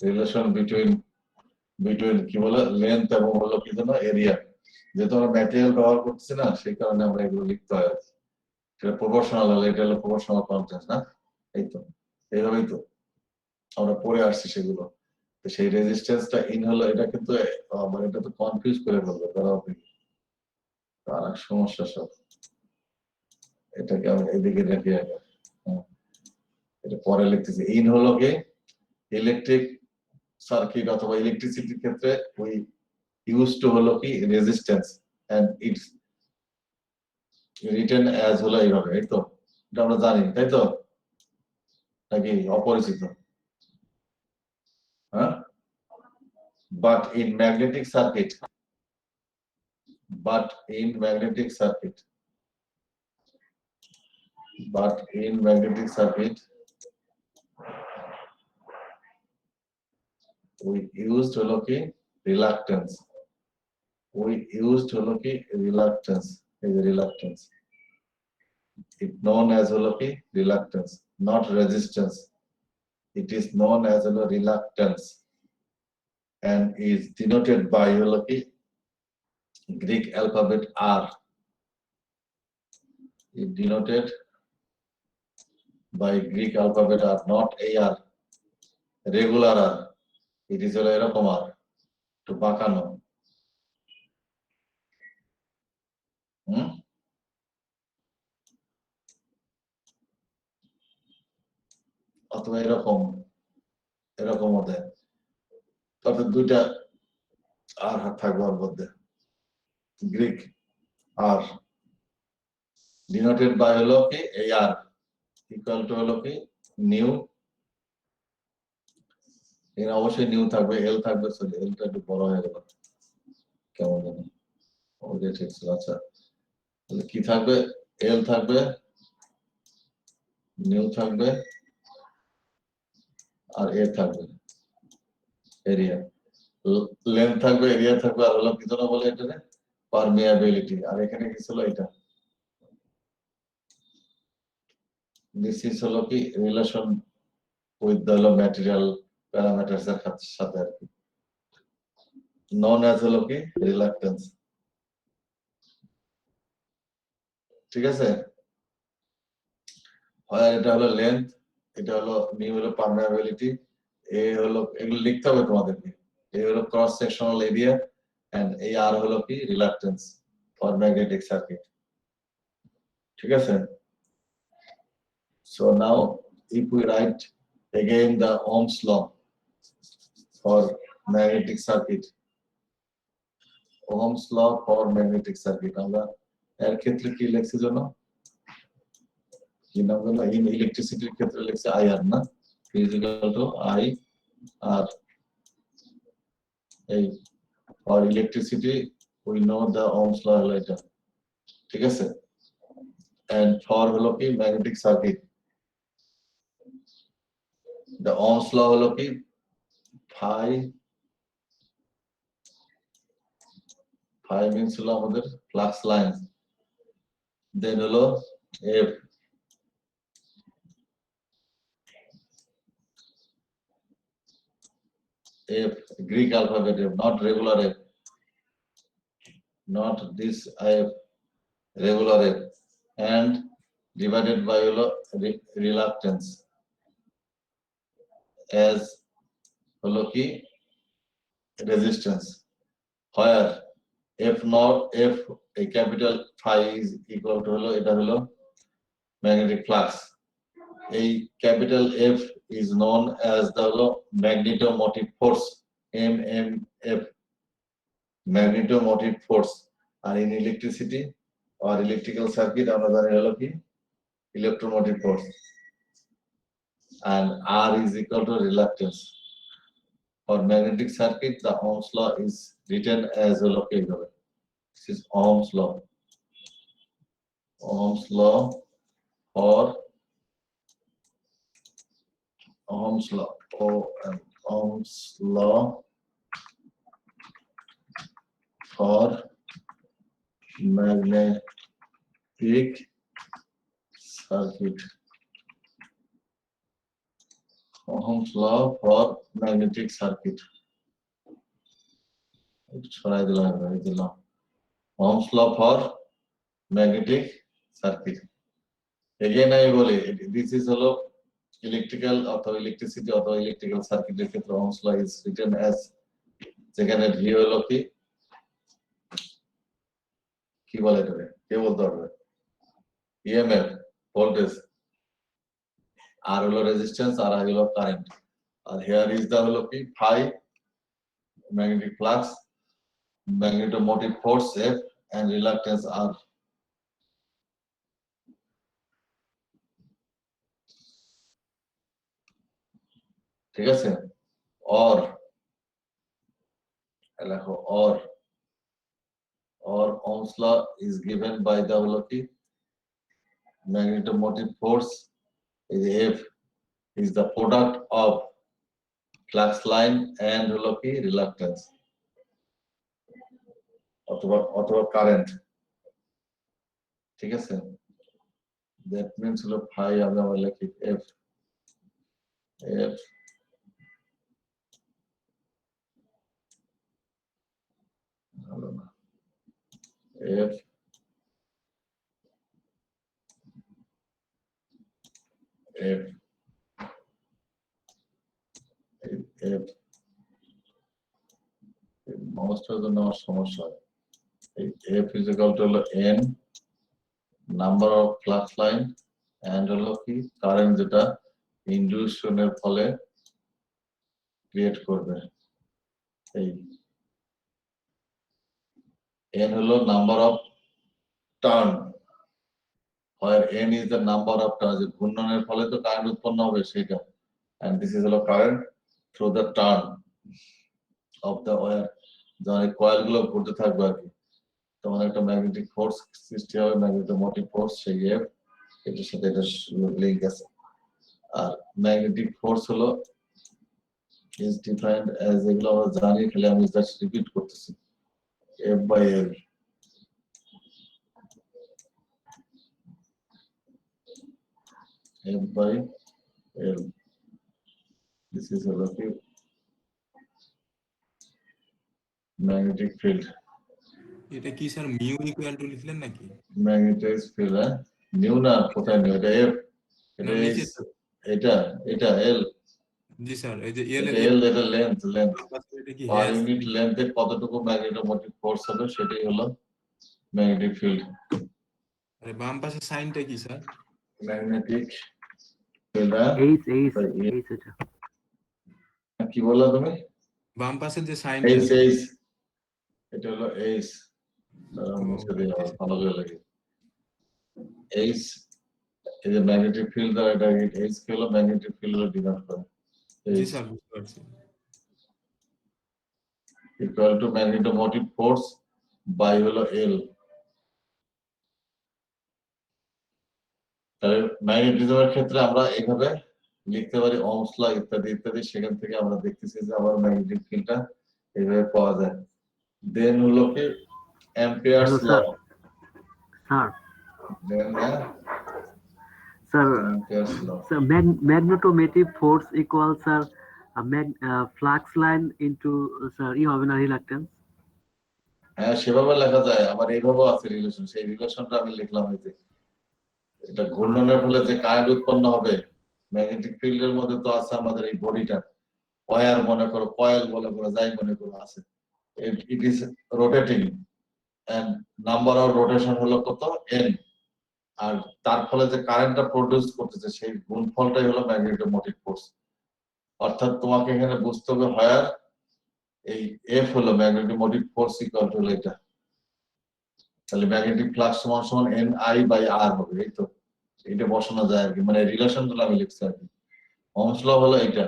রিলেশন বিটুইন কি বলে লেন্থ এবং হলো কি জন্য এরিয়া, যেহেতু আমরা ম্যাটেরিয়াল ব্যবহার করতেছি না সেই কারণে আমরা এগুলো লিখতে হয়, সেটা প্রপোর্শনাল হলে এটা হলো প্রপোর্শনাল কনস্ট্যান্ট, না এই তো এইভাবেই তো আমরা পড়ে আসছি সেগুলো। তো সেই রেজিস্ট্যান্সটা ইন হলো, এটা কিন্তু মানে এটা তো কনফিউজ করে ফেলবে তারা, আর এক সমস্যা সব। এটাকে আমি এদিকে রেখে আগে, এটা পরে লিখতেছি। ইন হলো কি ইলেকট্রিক সার্কিট অথবা ইলেকট্রিসিটির ক্ষেত্রে ওই ইউজ টু হলো কি resistance, and it's written as হলো এইভাবে, এই তো এটা আমরা জানি তাই তো, নাকি অপরিচিত? হ্যাঁ, but in magnetic circuit, but in magnetic circuit, but in magnetic circuit we used holo ki reluctance, we used holo ki reluctance, is reluctance, it known as holo ki reluctance, not resistance, it is known as holo reluctance and is denoted by holo ki Greek alphabet R, it denoted by Greek alphabet R, not AR, regular R, it is holo এরকম R, to বাঁকানো। অথবা এরকম এরকম হতে, তাতে দুইটা আর থাকবে ওর মধ্যে, গ্রিক আর ডিনোটেড বাই হলো কি এই আর ইকুয়াল টু হলো কি নিউ, এর অবশ্যই নিউ থাকবে, এল থাকবে, সরি এলটা একটু বড় হয়ে গেল কেমন জানি, ওকে ঠিক আছে। আচ্ছা তাহলে কি থাকবে, এল থাকবে, নিউ থাকবে, আর এ থাকবে এরিয়া, লেন্থ থাকবে, এরিয়া থাকবে, আর হলো কি জন্য বলে এটা পারমিয়াবিলিটি, আর এখানে কি ছিল এটা, দিস ইজ হলো কি relation with the material parameters এর সাথে আর কি, নন অ্যাজ হলো কি রিলাক্টেন্স। ঠিক আছে, হয় এটা হলো লেন্থ, এটা হলো নিউ হলো পারমিয়াবিলিটি, এ হলো এগুলো লিখতে হবে তোমাদেরকে, এ হলো ক্রস সেকশনাল এরিয়া এন্ড এই আর হলো কি রিলাক্টেন্স ফর ম্যাগনেটিক সার্কিট। ঠিক আছে, so now if we write again the Ohm's law for magnetic circuit, Ohm's law for magnetic circuit, আমরা এর ক্ষেত্রে কি লিখছি জানো, কি নাম জানো, ইন ইলেকট্রিসিটির ক্ষেত্রে লিখছে আইআর, না ইকুয়াল টু আই আর এই for electricity we know the Ohm's law হলো এটা। ঠিক আছে, and for হলো কি magnetic circuit the Ohm's law হলো কি phi means হলো আমাদের ফ্লাক্স লাইন, দেন হলো F, F Greek alphabet F, not regular F, not this F, regular F, and divided by reluctance as holo ki resistance, where F not F এই capital phi is equal to হলো এটা হলো magnetic flux. এই capital F is known as the হলো magnetomotive force, MMF, magnetomotive force. আর in electricity or electrical circuit আমরা জানি হলো কি electromotive force. and R is equal to reluctance. For magnetic circuit, the Ohm's law is written as হলো কি হবে, this is Ohm's law. Ohm's law for Ohm's law, Ohm's law for magnetic circuit. Ohm's law for magnetic circuit. ছড়াই দিলাম Ohm's law for magnetic circuit. Again I বলি this is হলো electrical অথবা electricity অথবা electrical সার্কিটের ক্ষেত্রে Ohm's law is written as, যেখানে V হলো কি বলে এটাকে, কে বলতে পারবে, EMF, ভোল্টেজ, আর হলো রেজিস্ট্যান্স, আর হলো কারেন্ট, আর হিয়ার ইজ দা হলো কি phi, magnetic flux, magnetomotive force F, and reluctance R. ঠিক আছে, or লেখো or Ohm's law is given by the হলো কি magnetomotive force is F is the product of flux line and হলো কি reluctance অথবা কারেন্ট। ঠিক আছে, that means হলো phi আমরা লিখি F হলো না F মাউসটার জন্য আমার সমস্যা হয়। এই F is equal to হলো N number of flux line and হলো কি কারেন্ট যেটা ইনডিউশনের ফলে ক্রিয়েট করবে। এই N হলো number of turn, where N is the number of turns, ঘূর্ণনের ফলে তো কারেন্ট উৎপন্ন হবে সেটা, and this is হলো current through the turn of the wire, যখন এই কয়েল গুলো ঘুরতে থাকবে আর কি, তখন একটা ম্যাগনেটিক ফোর্স সৃষ্টি হবে, ম্যাগনেটোমোটিভ ফোর্স, সেই F, এটার সাথে এটা লিংক আছে। আর ম্যাগনেটিক ফোর্স হলো is defined as, এগুলো আমরা জানি, খালি আমি জাস্ট রিপিট করতেছি, F by L। F by L, this is হলো কি ম্যাগনেটিক ফিল্ড। এটা কি স্যার মিউ ইকুয়াল টু লিখলেন নাকি? ম্যাগনেটাইজ ফিল্ড, হ্যাঁ, নিউ না, কোথায় নিউ, এটা F, না, এটা নিচে is, তো। এটা L, জি স্যার, এই যে এল এটা L, এটা লেন্থ, এটা কি পার হ্যাশ? ইউনিট লেন্থে কতটুকু ম্যাগনেটোমোটিভ ফোর্স হবে সেটাই হলো ম্যাগনেটিক ফিল্ড। আরে বাম পাশে সাইনটা কি স্যার? ম্যাগনেটিক ফিল্ড, H এটা কি বললা তুমি? বাম পাশে যে সাইনটা, H, এটা হলো H, মুছে দিয়ে আবার ভালো করে লাগে H, এই যে ম্যাগনেটিক ফিল্ড দ্বারা এটা H কে হলো ম্যাগনেটিক ফিল্ড হলো ডিনোট করে, জি H স্যার বুঝতে পারছি। Equal to magnetomotive force by হলো L। তাহলে ম্যাগনেটিজমের ক্ষেত্রে আমরা এইভাবে লিখতে পারি ওহমস ল ইত্যাদি ইত্যাদি, সেখান থেকে আমরা দেখতেছি যে আবার ম্যাগনেটিক ফিল্ডটা এইভাবে পাওয়া যায়। দেন হলো কি Ampere's law, sir then sir Ampere's law, sir magnetomotive force equal sir flux line into sir হবে না রিলাক্টেন্স। হ্যাঁ সেভাবে লেখা যায়, আবার এইভাবেও আছে রিলেশন, সেই রিলেশনটা আমি লিখলাম এই যে এটা ঘূর্ণনের ফলে যে কারেন্ট উৎপন্ন হবে, ম্যাগনেটিক ফিল্ডের মধ্যে তো আছে আমাদের এই বডিটা, ওয়্যার মনে করো, কয়েল মনে করো, যাই মনে করো আছে, it is rotating, and number of rotation হলো কত n, আর তার ফলে যে কারেন্টটা প্রডিউস করতেছে সেই গুণফলটাই হলো ম্যাগনেটোমোটিভ ফোর্স। অর্থাৎ তোমাকে এখানে বুঝতে হবে হয় এই F হলো ম্যাগনেটোমোটিভ ফোর্স ইকুয়াল টু এটা, তাহলে ম্যাগনেটিক ফ্লাক্স সমান সমান NI/R হবে। এই তো এটা বসানো যায় আর কি, মানে রিলেশন গুলো আমি লিখছি আর কি। ওহমস ল হলো এটা,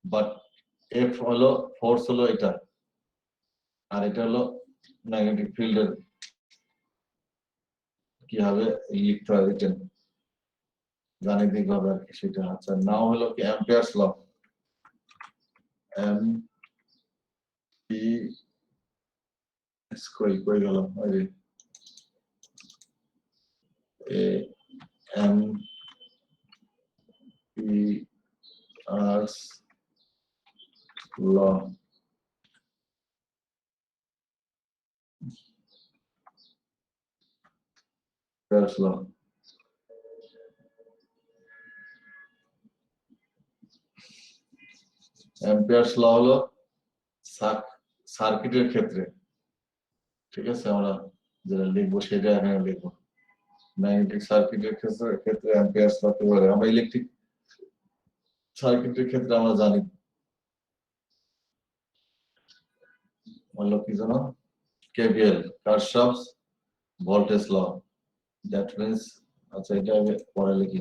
বাট F হলো ফোর্স হলো এটা, আর এটা হলো ম্যাগনেটিক ফিল্ডের কি হবে লিখতে হবে রিটেন গাণিতিক ভাবে আর কি সেটা। আচ্ছা নাও হলো কি অ্যাম্পিয়ারস ল, এম পি কই গেল ওই যে Ampere's law, Ampere's law. Ampere's law হলো সার্কিটের ক্ষেত্রে, ঠিক আছে, আমরা যেটা লিখবো সেটা এখানে লিখবো। ম্যাগনেটিক সার্কিটের ক্ষেত্রে অ্যাম্পিয়ারস ল কি বলে, আমরা ইলেকট্রিক সার্কিটের ক্ষেত্রে আমরা জানি হলো কি জানো, KVL, Kirchhoff's voltage law. That means, আচ্ছা এটা আগে পরে লিখি।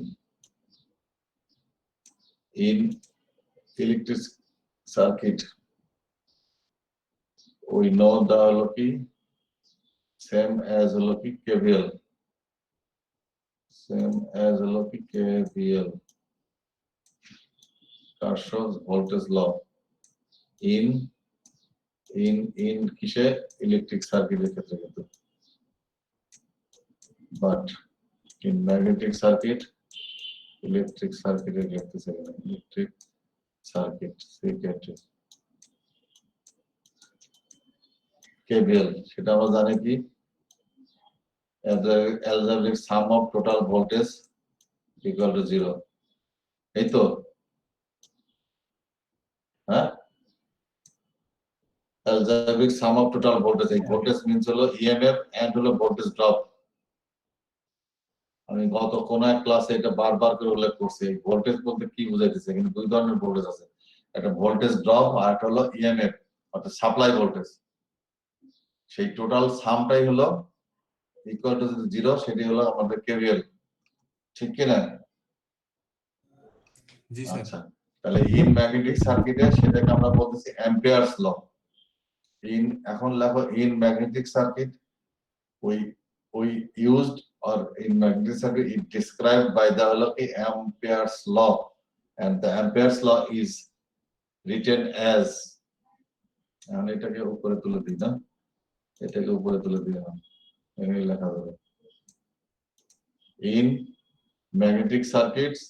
In electric circuit we know the হলো কি same as হলো কি KVL, same as হলো কি KVL, Kirchhoff's voltage law in কিসে ইলেকট্রিক সার্কিটের ক্ষেত্রে কিন্তু, but in magnetic circuit electric সার্কিটের ক্ষেত্রে ইলেকট্রিক সার্কিট সেক্ষেত্রে KVL সেটা আমরা জানি কি algebraic sum of total voltage equal to 0, এই তো হ্যাঁ, algebraic sum of total voltage, এই voltage means হলো EMF and হলো voltage drop। আমি গত কোন এক ক্লাসে এটা বারবার করে উল্লেখ করছি, এই ভোল্টেজ বলতে কি বোঝাইতেছে, কিন্তু দুই ধরনের ভোল্টেজ আছে, একটা ভোল্টেজ ড্রপ আর একটা হলো EMF অর্থাৎ সাপ্লাই ভোল্টেজ। সেই টোটাল সামটাই হলো ইকুয়াল টু 0, সেটি হলো আমাদের KVL, ঠিক কি না? জি স্যার। আচ্ছা তাহলে ইন ম্যাগনেটিক সার্কিটে সেটাকে আমরা বলতেছি অ্যাম্পিয়ারস ল। ইন এখন লেখো in magnetic circuit we used, or in magnetic circuit it described by the Ampere's law, and the Ampere's law is written as, এখন এটাকে উপরে তুলে দিই না, এটাকে উপরে তুলে দিই না, এখানে লেখা যাবে in magnetic circuits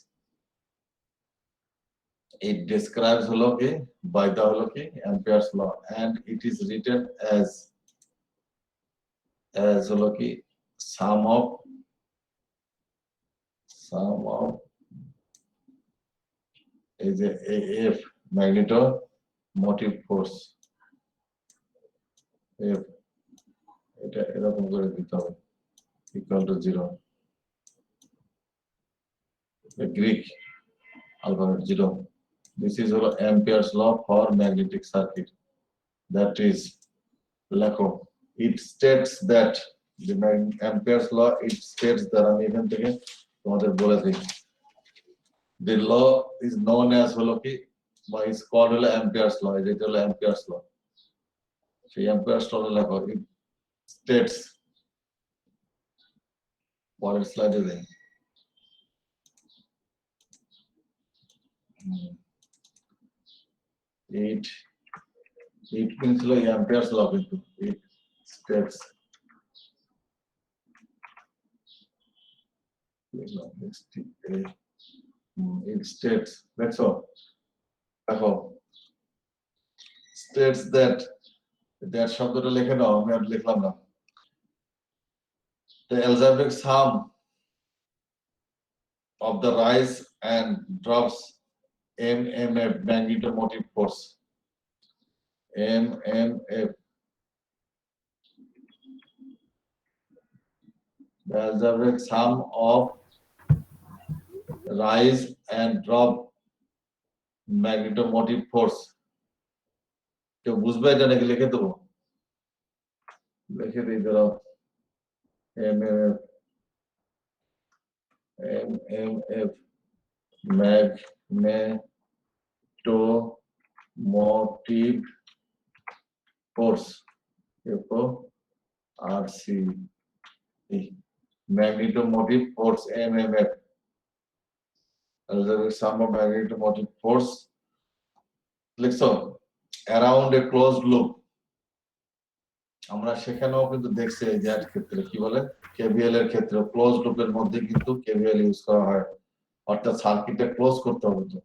it describes হলো কি by the হলো কি Ampere's law, and it is written as হলো কি sum of এই যে AF ম্যাগনেটোমোটিভ ফোর্স, F এটা এরকম করে দিতে হবে equal to 0, Greek alphabet 0. This is হলো Ampere's law for magnetic circuit, that is লেখো it states that the Ampere's law it states that, আমি এখান থেকে তোমাদের বলে দিই, the law is known as হলো কি বা is called হলো Ampere's law, এটা হলো Ampere's law। সেই Ampere's law লেখো it states, পরের স্লাইডে দেই, it means হলো Ampere's law, কিন্তু it states it states, that's all, দেখো states that শব্দটা লিখে নাও, আমি আর লিখলাম না, the algebraic sum of the rise and drops MMF magnetomotive force, MMF the algebraic sum of rise and drop magnetomotive force. কেউ বুঝবে এটা নাকি লিখে দেবো? লিখে দিই ধরো MMF magnetomotive force RC magnetomotive force MMF algebraic sum of magnetomotive force লিখছো around a closed loop আমরা সেখানেও কিন্তু দেখছি এই যে ক্ষেত্রে কি বলে KVL এর ক্ষেত্রে ক্লোজ লুপের মধ্যে কিন্তু KVL ইউজ করা হয় অর্থাৎ সার্কিটটা ক্লোজ করতে হবে তো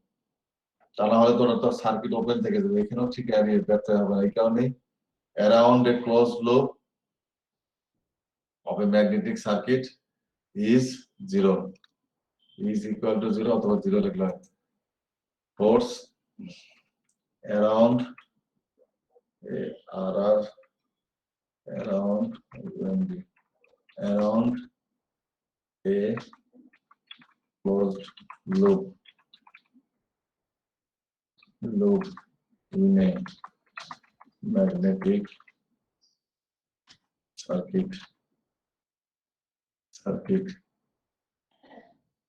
তা না হলে তো সার্কিট ওপেন থেকে যাবে এখানেও ঠিক ব্যর্থ হবে এই কারণে around a closed loop of a magnetic circuit is 0 is equal to 0 অথবা 0 লিখলে force around around a closed loop in a magnetic circuit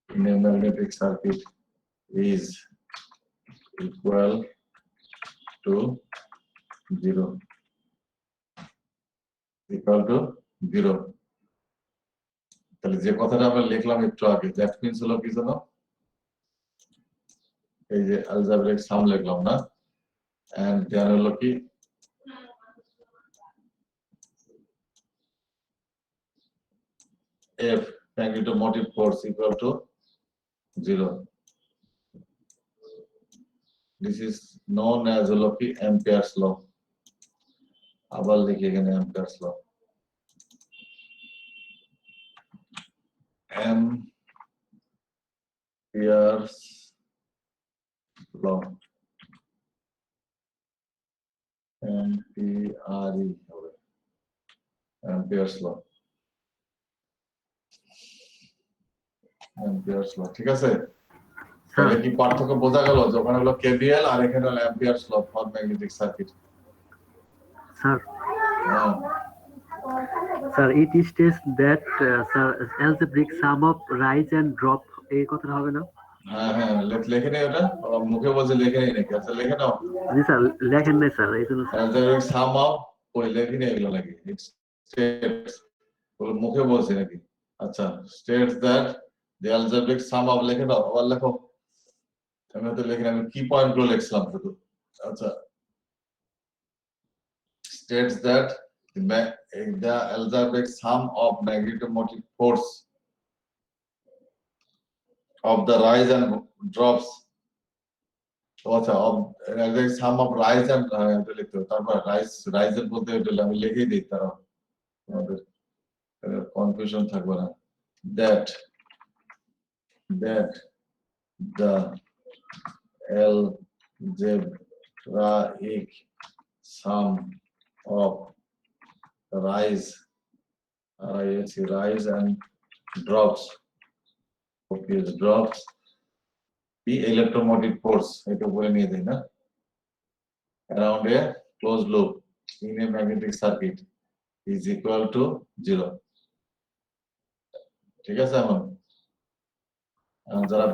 in a magnetic circuit is equal to 0 equal to 0 তাহলে যে কথাটা আমরা লিখলাম একটু আগে that means হলো কি জানো এই যে algebraic sum লিখলাম না and দেন হলো কি F magnetomotive force equal to 0 this is known as হলো কি Ampere's law আবার লিখি এখানে Ampere's law Ampere's law MPRE হবে Ampere's law Ampere's law ঠিক আছে তাহলে কি পার্থক্য বোঝা গেল যখন হলো KVL আর এখানে হলো Ampere's law for magnetic circuit Sir, sir, it states that sir, algebraic sum of rise and drop এই কথাটা হবে না? হ্যাঁ লেখে নেই ওটা মুখে বলছে লেখে নেই নাকি আচ্ছা লেখে নাও জি স্যার লেখেন নাই স্যার এই জন্য algebraic sum of ওই লেখে নেই এগুলো নাকি it states বলে মুখে বলছে নাকি আচ্ছা states that the algebraic sum of লেখে দাও আবার লেখো আমি তো লেখি আমি কি পয়েন্ট গুলো লিখছিলাম শুধু আচ্ছা states that the algebraic sum of magnetomotive force of the rise and drops আচ্ছা algebraic sum of rise and লিখতে হবে তারপর rise এর মধ্যে আমি লিখে দিই তারা আমাদের কনফিউশন থাকবে না that the algebraic sum of rise and drops the electromotive force এটা বলে নিয়ে দেই না around a closed loop in a magnetic circuit is equal to 0 ঠিক আছে এখন যারা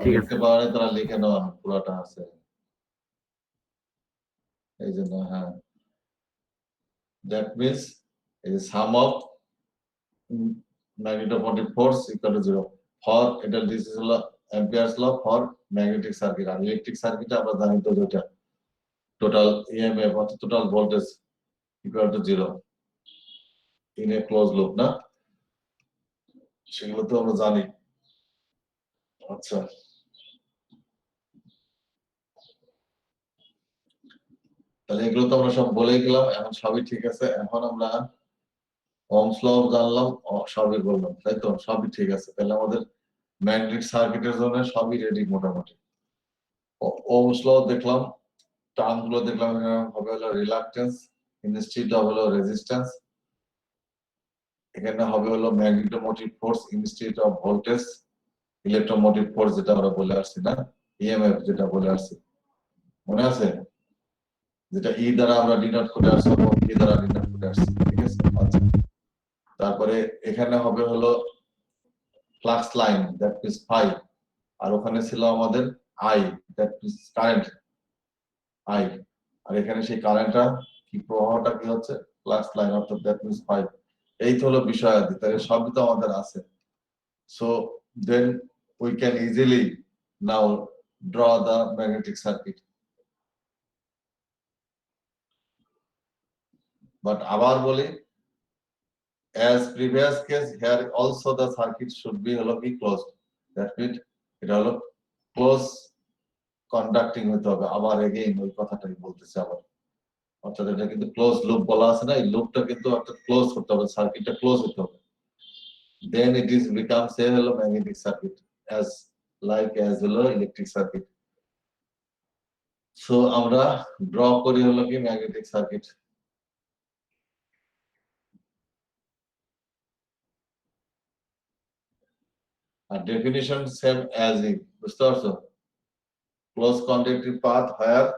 লিখতে পারে তারা লিখে নাও পুরোটা আছে এই জন্য হ্যাঁ that means is sum of magnetomotive force equal to 0 for এটা this is Ampere's law for magnetic circuit R electric circuit আমরা জানি তো যেটা total EMF অর্থাৎ total voltage equal to 0 in a closed loop না সেগুলো তো আমরা জানি আচ্ছা তাহলে এগুলো তো আমরা সব বলেই গেলাম এখন সবই ঠিক আছে এখন আমরা ওহমস ল জানলাম সবই বললাম তাই তো সবই ঠিক আছে তাহলে আমাদের ম্যাগনেটিক সার্কিটের জন্য সবই রেডি মোটামুটি ওহমস ল দেখলাম টার্ম গুলো দেখলাম হবে হলো রিলাক্টেন্স ইনস্টিড অফ হলো রেজিস্ট্যান্স এখানে হবে হলো magnetomotive force instead of voltage, electromotive force যেটা আমরা বলে আসছি না, ইএমএফ যেটা বলে আসছি, মনে আছে? যেটা ই দ্বারা আমরা ডিনোট করে আসছি, ই দ্বারা ডিনোট করে আসছি, ঠিক আছে? আচ্ছা, তারপরে এখানে হবে হলো flux line, that means phi, আর ওখানে ছিল আমাদের I, that means current I, আর এখানে সেই কারেন্টটা কি, প্রবাহটা কি হচ্ছে, ফ্লাক্স লাইন, অর্থাৎ দ্যাট মিন্স ফাই। এই তো হলো বিষয়াদি, তাহলে সবই তো আমাদের আছে। So then we can easily now draw the magnetic circuit. But আবার বলি, as previous case, here also the circuit should be হলো কি closed, that means এটা হলো close conducting হতে হবে। আবার এগেইন ওই কথাটাই বলতেছে আবার, অর্থাৎ এটা কিন্তু ক্লোজ লুপ বলা আছে না, এই লুপটা কিন্তু অর্থাৎ ক্লোজ করতে হবে, সার্কিটটা ক্লোজ হতে হবে, then it is becomes a হলো magnetic circuit, as like as হলো ইলেকট্রিক সার্কিট। সো আমরা ড্র করি হলো কি ম্যাগনেটিক সার্কিট। আর ডেফিনিশন সেম অ্যাজ ই, বুঝতে পারছো? Close conductive path where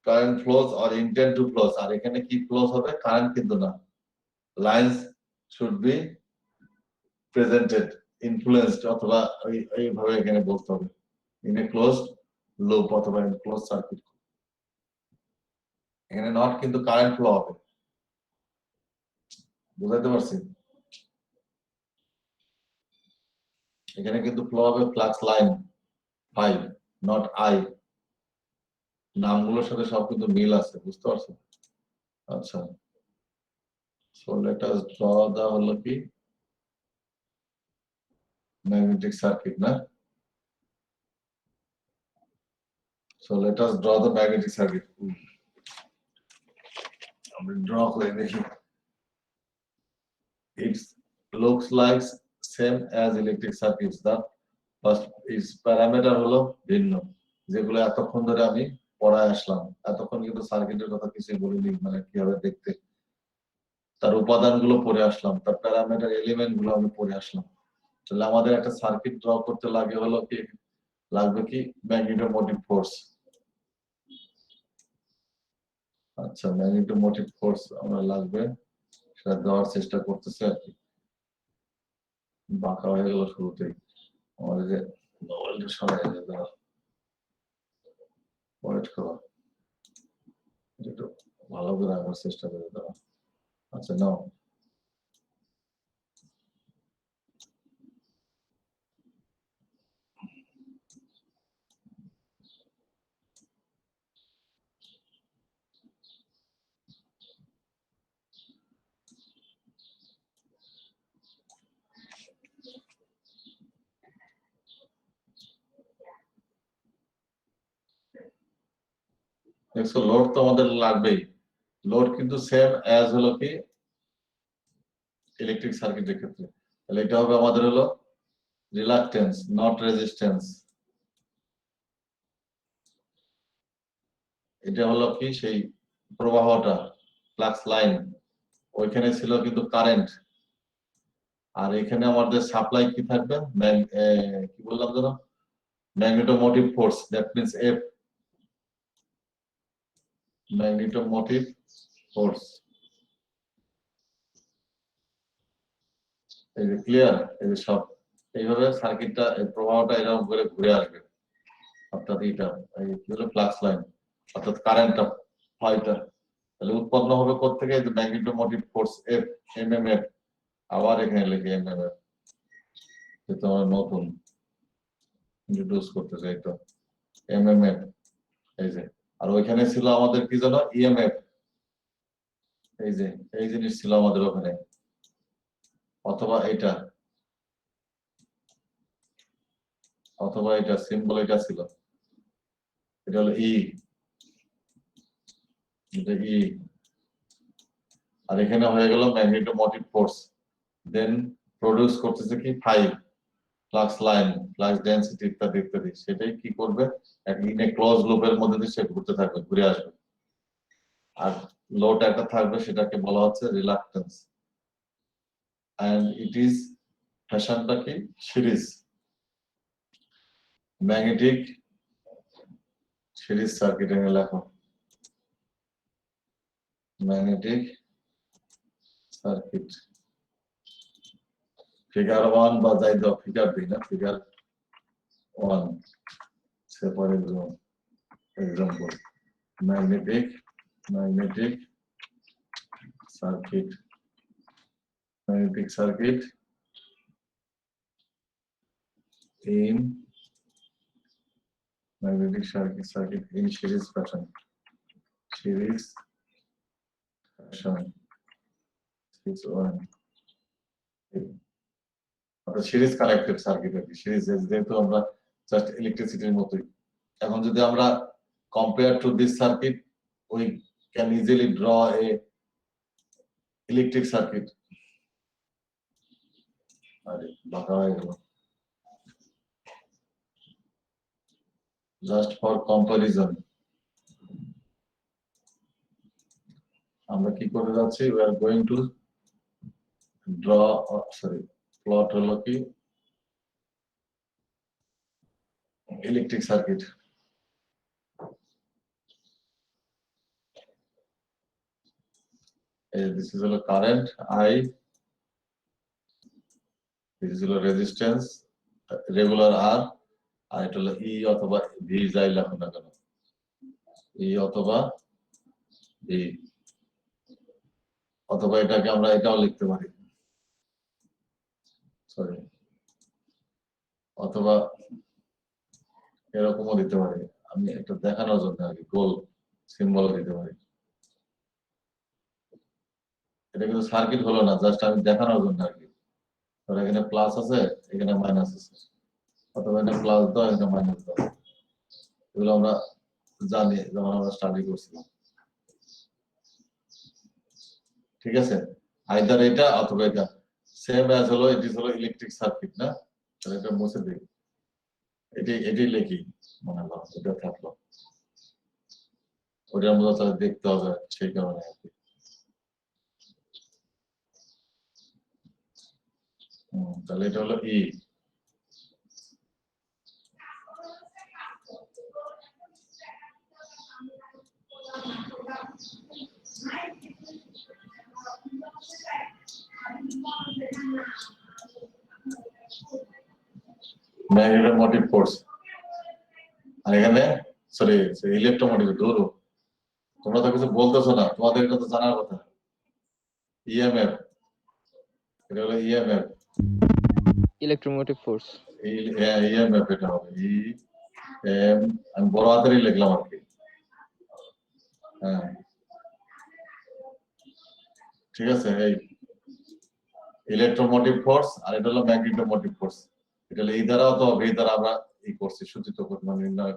current flows or intend to flows, আর এখানে কি ফ্লোস হবে, কারেন্ট কিন্তু না, lines should be presented, influenced, অথবা এইভাবে এখানে বলতে হবে, ইন এ ক্লোজড লুপ অথবা ইন ক্লোজ সার্কিট। এখানে নট কিন্তু কারেন্ট ফ্লো হবে, বুঝাতে পারছি? এখানে কিন্তু ফ্লো হবে flux line phi, not I. নামগুলোর সাথে সব কিন্তু মিল আছে, বুঝতে পারছো? আচ্ছা, so let us draw the হলো কি ম্যাগনেটিক সার্কিট না। So let us draw the magnetic circuit. আমরা draw করে দেখি। It looks like same as electric circuits. The first is parameter হলো ভিন্ন, যেগুলো এতক্ষণ ধরে আমি পড়ায় আসলাম। এতক্ষণ কিন্তু সার্কিটের কথা কিছুই বলিনি, মানে কিভাবে দেখতে, তার উপাদানগুলো পড়ে আসলাম, তার প্যারামিটার এলিমেন্ট গুলো আমি পড়ে আসলাম। তাহলে আমাদের একটা সার্কিট ড্র করতে লাগে হলো কি, লাগবে কি ম্যাগনেটোমোটিভ ফোর্স। আচ্ছা, ম্যাগনেটোমোটিভ ফোর্স আমরা লাগবে, সেটা দেওয়ার চেষ্টা করতেছে আর কি। বাঁকা হয়ে গেল শুরুতেই, আমাদের যে মোবাইলটা সরাই যাবে, ওয়েট করো, একটু ভালো করে আঁকার চেষ্টা করে দেওয়া। আচ্ছা নাও, দেখছো লোড তো আমাদের লাগবেই, লোড কিন্তু সেম অ্যাজ হলো কি ইলেকট্রিক সার্কিটের ক্ষেত্রে। তাহলে এটা হবে আমাদের হলো রিলাক্টেন্স, নট রেজিস্ট্যান্স। এটা হলো কি সেই প্রবাহটা, ফ্লাক্স লাইন, ওইখানে ছিল কিন্তু কারেন্ট, আর এখানে আমাদের সাপ্লাই কি থাকবে, কি বললাম যেন, magnetomotive force, that means F, magnetomotive force. এই যে ক্লিয়ার, এই যে সব এইভাবে সার্কিটটা, এই প্রবাহটা এরকম করে ঘুরে আসবে, অর্থাৎ এটা এই কি হলো ফ্লাক্স লাইন, অর্থাৎ কারেন্টটা ফাইটা, তাহলে উৎপন্ন হবে কোত্থেকে, এই যে ম্যাগনেটোমোটিভ ফোর্স এফ, এমএমএফ, আবার এখানে লিখি এমএমএফ, যেটা আমরা নতুন ইন্ট্রোডিউস করতে চাই, তো এমএমএফ, এই যে, আর ওইখানে ছিল আমাদের কি যেন ইএমএফ, এই যে এই জিনিস ছিল আমাদের ওখানে, অথবা এটা, অথবা এটা সিম্বল এটা ছিল, এটা হলো ই, এটা ই, আর এখানে হয়ে গেল ম্যাগনেটোমোটিভ ফোর্স, দেন প্রডিউস করতেছে কি phi, flux line, flux density ইত্যাদি ইত্যাদি, সেটাই কি করবে, ইন এ ক্লোজ লুপের মধ্যে দিয়ে সে ঘুরতে থাকবে, ঘুরে আসবে, আর লোড একটা থাকবে, সেটাকে বলা হচ্ছে রিলাক্টেন্স। and it is ফ্যাশনটা কি সিরিজ ম্যাগনেটিক সিরিজ সার্কিট এর লেখো ম্যাগনেটিক সার্কিট ফিগার 1 বা যাই দাও ফিগার দিই না ফিগার 1 সেপার example magnetic circuit in magnetic circuit in series fashion is one series connected circuit আর কি সিরিজ যেহেতু আমরা জাস্ট ইলেকট্রিসিটির মতোই এখন যদি আমরা compare to this circuit we can easily draw a electric circuit আরে বাঁকা হয়ে গেল just for comparison আমরা কি করে যাচ্ছি we are going to draw plot হলো কি electric circuit this is a current I this is a resistance regular R আর এটা হলো E অথবা V যাই লেখো না কেন E অথবা V অথবা এটাকে আমরা এটাও লিখতে পারি সরি অথবা এরকমও দিতে পারি আমি এটা দেখানোর জন্য আর কি গোল সিম্বল দিতে পারি এটা কিন্তু সার্কিট হলো না জাস্ট আমি দেখানোর জন্য আর কি ধর এখানে প্লাস আছে এখানে মাইনাস আছে অথবা এখানে প্লাস দাও এখানে মাইনাস দাও এগুলো আমরা জানি যখন আমরা স্টাডি করছিলাম ঠিক আছে আইদার এটা অথবা এটা সেম অ্যাজ হলো ইট ইজ হলো ইলেকট্রিক সার্কিট না তাহলে এটা মুছে দিই এটি লিখি মনে হলো এটা থাকলো ওটার মধ্যে দেখতে হবে সেই কারণে আর কি তাহলে এটা হলো ই ম্যাগনেটোমোটিভ ফোর্স আর এখানে সরি ইলেকট্রোমোটিভ দূর তোমরা তো কিছু বলতেছো না তোমাদের এটা তো জানার কথা ইএমএফ এটা হলো ইএমএফ ইলেকট্রোমোটিভ ফোর্স ইএমএফ এটা হবে ই এম আমি বড় হাতেরই লিখলাম আর কি হ্যাঁ ঠিক আছে এই ইলেকট্রোমোটিভ ফোর্স আর এটা হলো ম্যাগনেটোমোটিভ ফোর্স এটা হলো এই দ্বারা অথবা ভি দ্বারা আমরা এই করছি সূচিত পরিমাণ নির্ণয়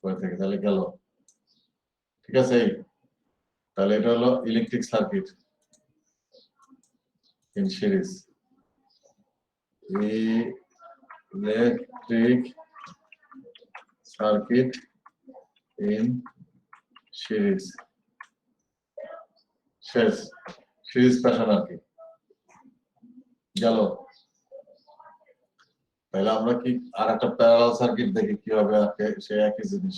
করে থাকি তাহলে গেল ঠিক আছে তাহলে এটা হলো electric circuit in series electric circuit in series শেষ সিরিজ ফ্যাশন আর কি গেল তাহলে আমরা কি আর একটা প্যারালাল সার্কিট দেখি কিভাবে সে একই জিনিস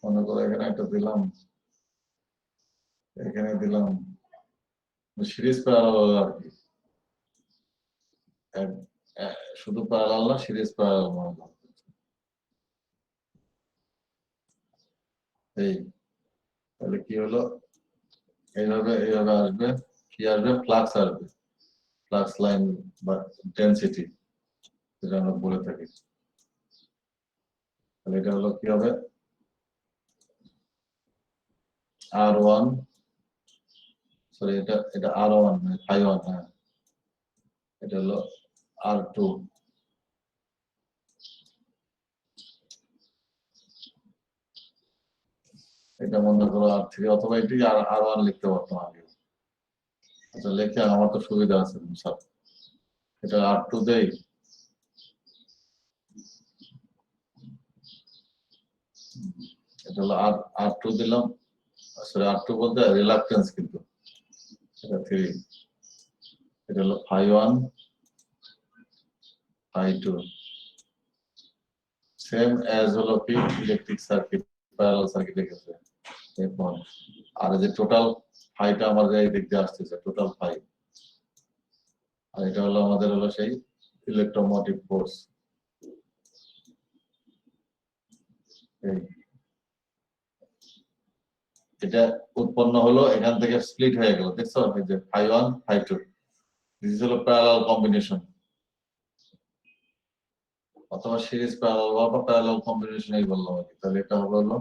মনে করো এখানে একটা দিলাম এখানে দিলাম সিরিজ প্যারালাল আর কি শুধু প্যারালাল না সিরিজ প্যারালাল মনে করো এই তাহলে কি হলো এইভাবে আসবে কি আসবে ফ্লাক্স আসবে ফ্লাক্স লাইন বা ডেনসিটি যেটা আমরা বলে থাকি তাহলে এটা হলো কি হবে R1 সরি এটা R1 মানে phi1 হ্যাঁ এটা হলো R2 এটা মনে করো R3 অথবা এটি R1 লিখতে পারতাম আগে আচ্ছা লেখে আমার তো সুবিধা আছে সব এটা R2 দেই এটা হলো R2 দিলাম, সরি R2 বলতে রিলাক্টেন্স, কিন্তু এটা 3, এটা হলো phi1 phi2, সেম অ্যাজ হলো কি ইলেকট্রিক সার্কিট প্যারালাল সার্কিটের ক্ষেত্রে এখন। আর এই যে টোটাল ফাইটা আমার এই দিক দিয়ে আসতেছে, টোটাল ফাই, আর এটা হলো আমাদের হলো সেই ইলেকট্রোমোটিভ ফোর্স। এটা উৎপন্ন হলো, এখান থেকে স্প্লিট হয়ে গেল, দেখছো এই যে phi1 phi2, দিস ইজ হলো প্যারালাল কম্বিনেশন, অথবা সিরিজ প্যারালাল বা প্যারালাল কম্বিনেশনই বললাম আর কি। তাহলে এটা হলো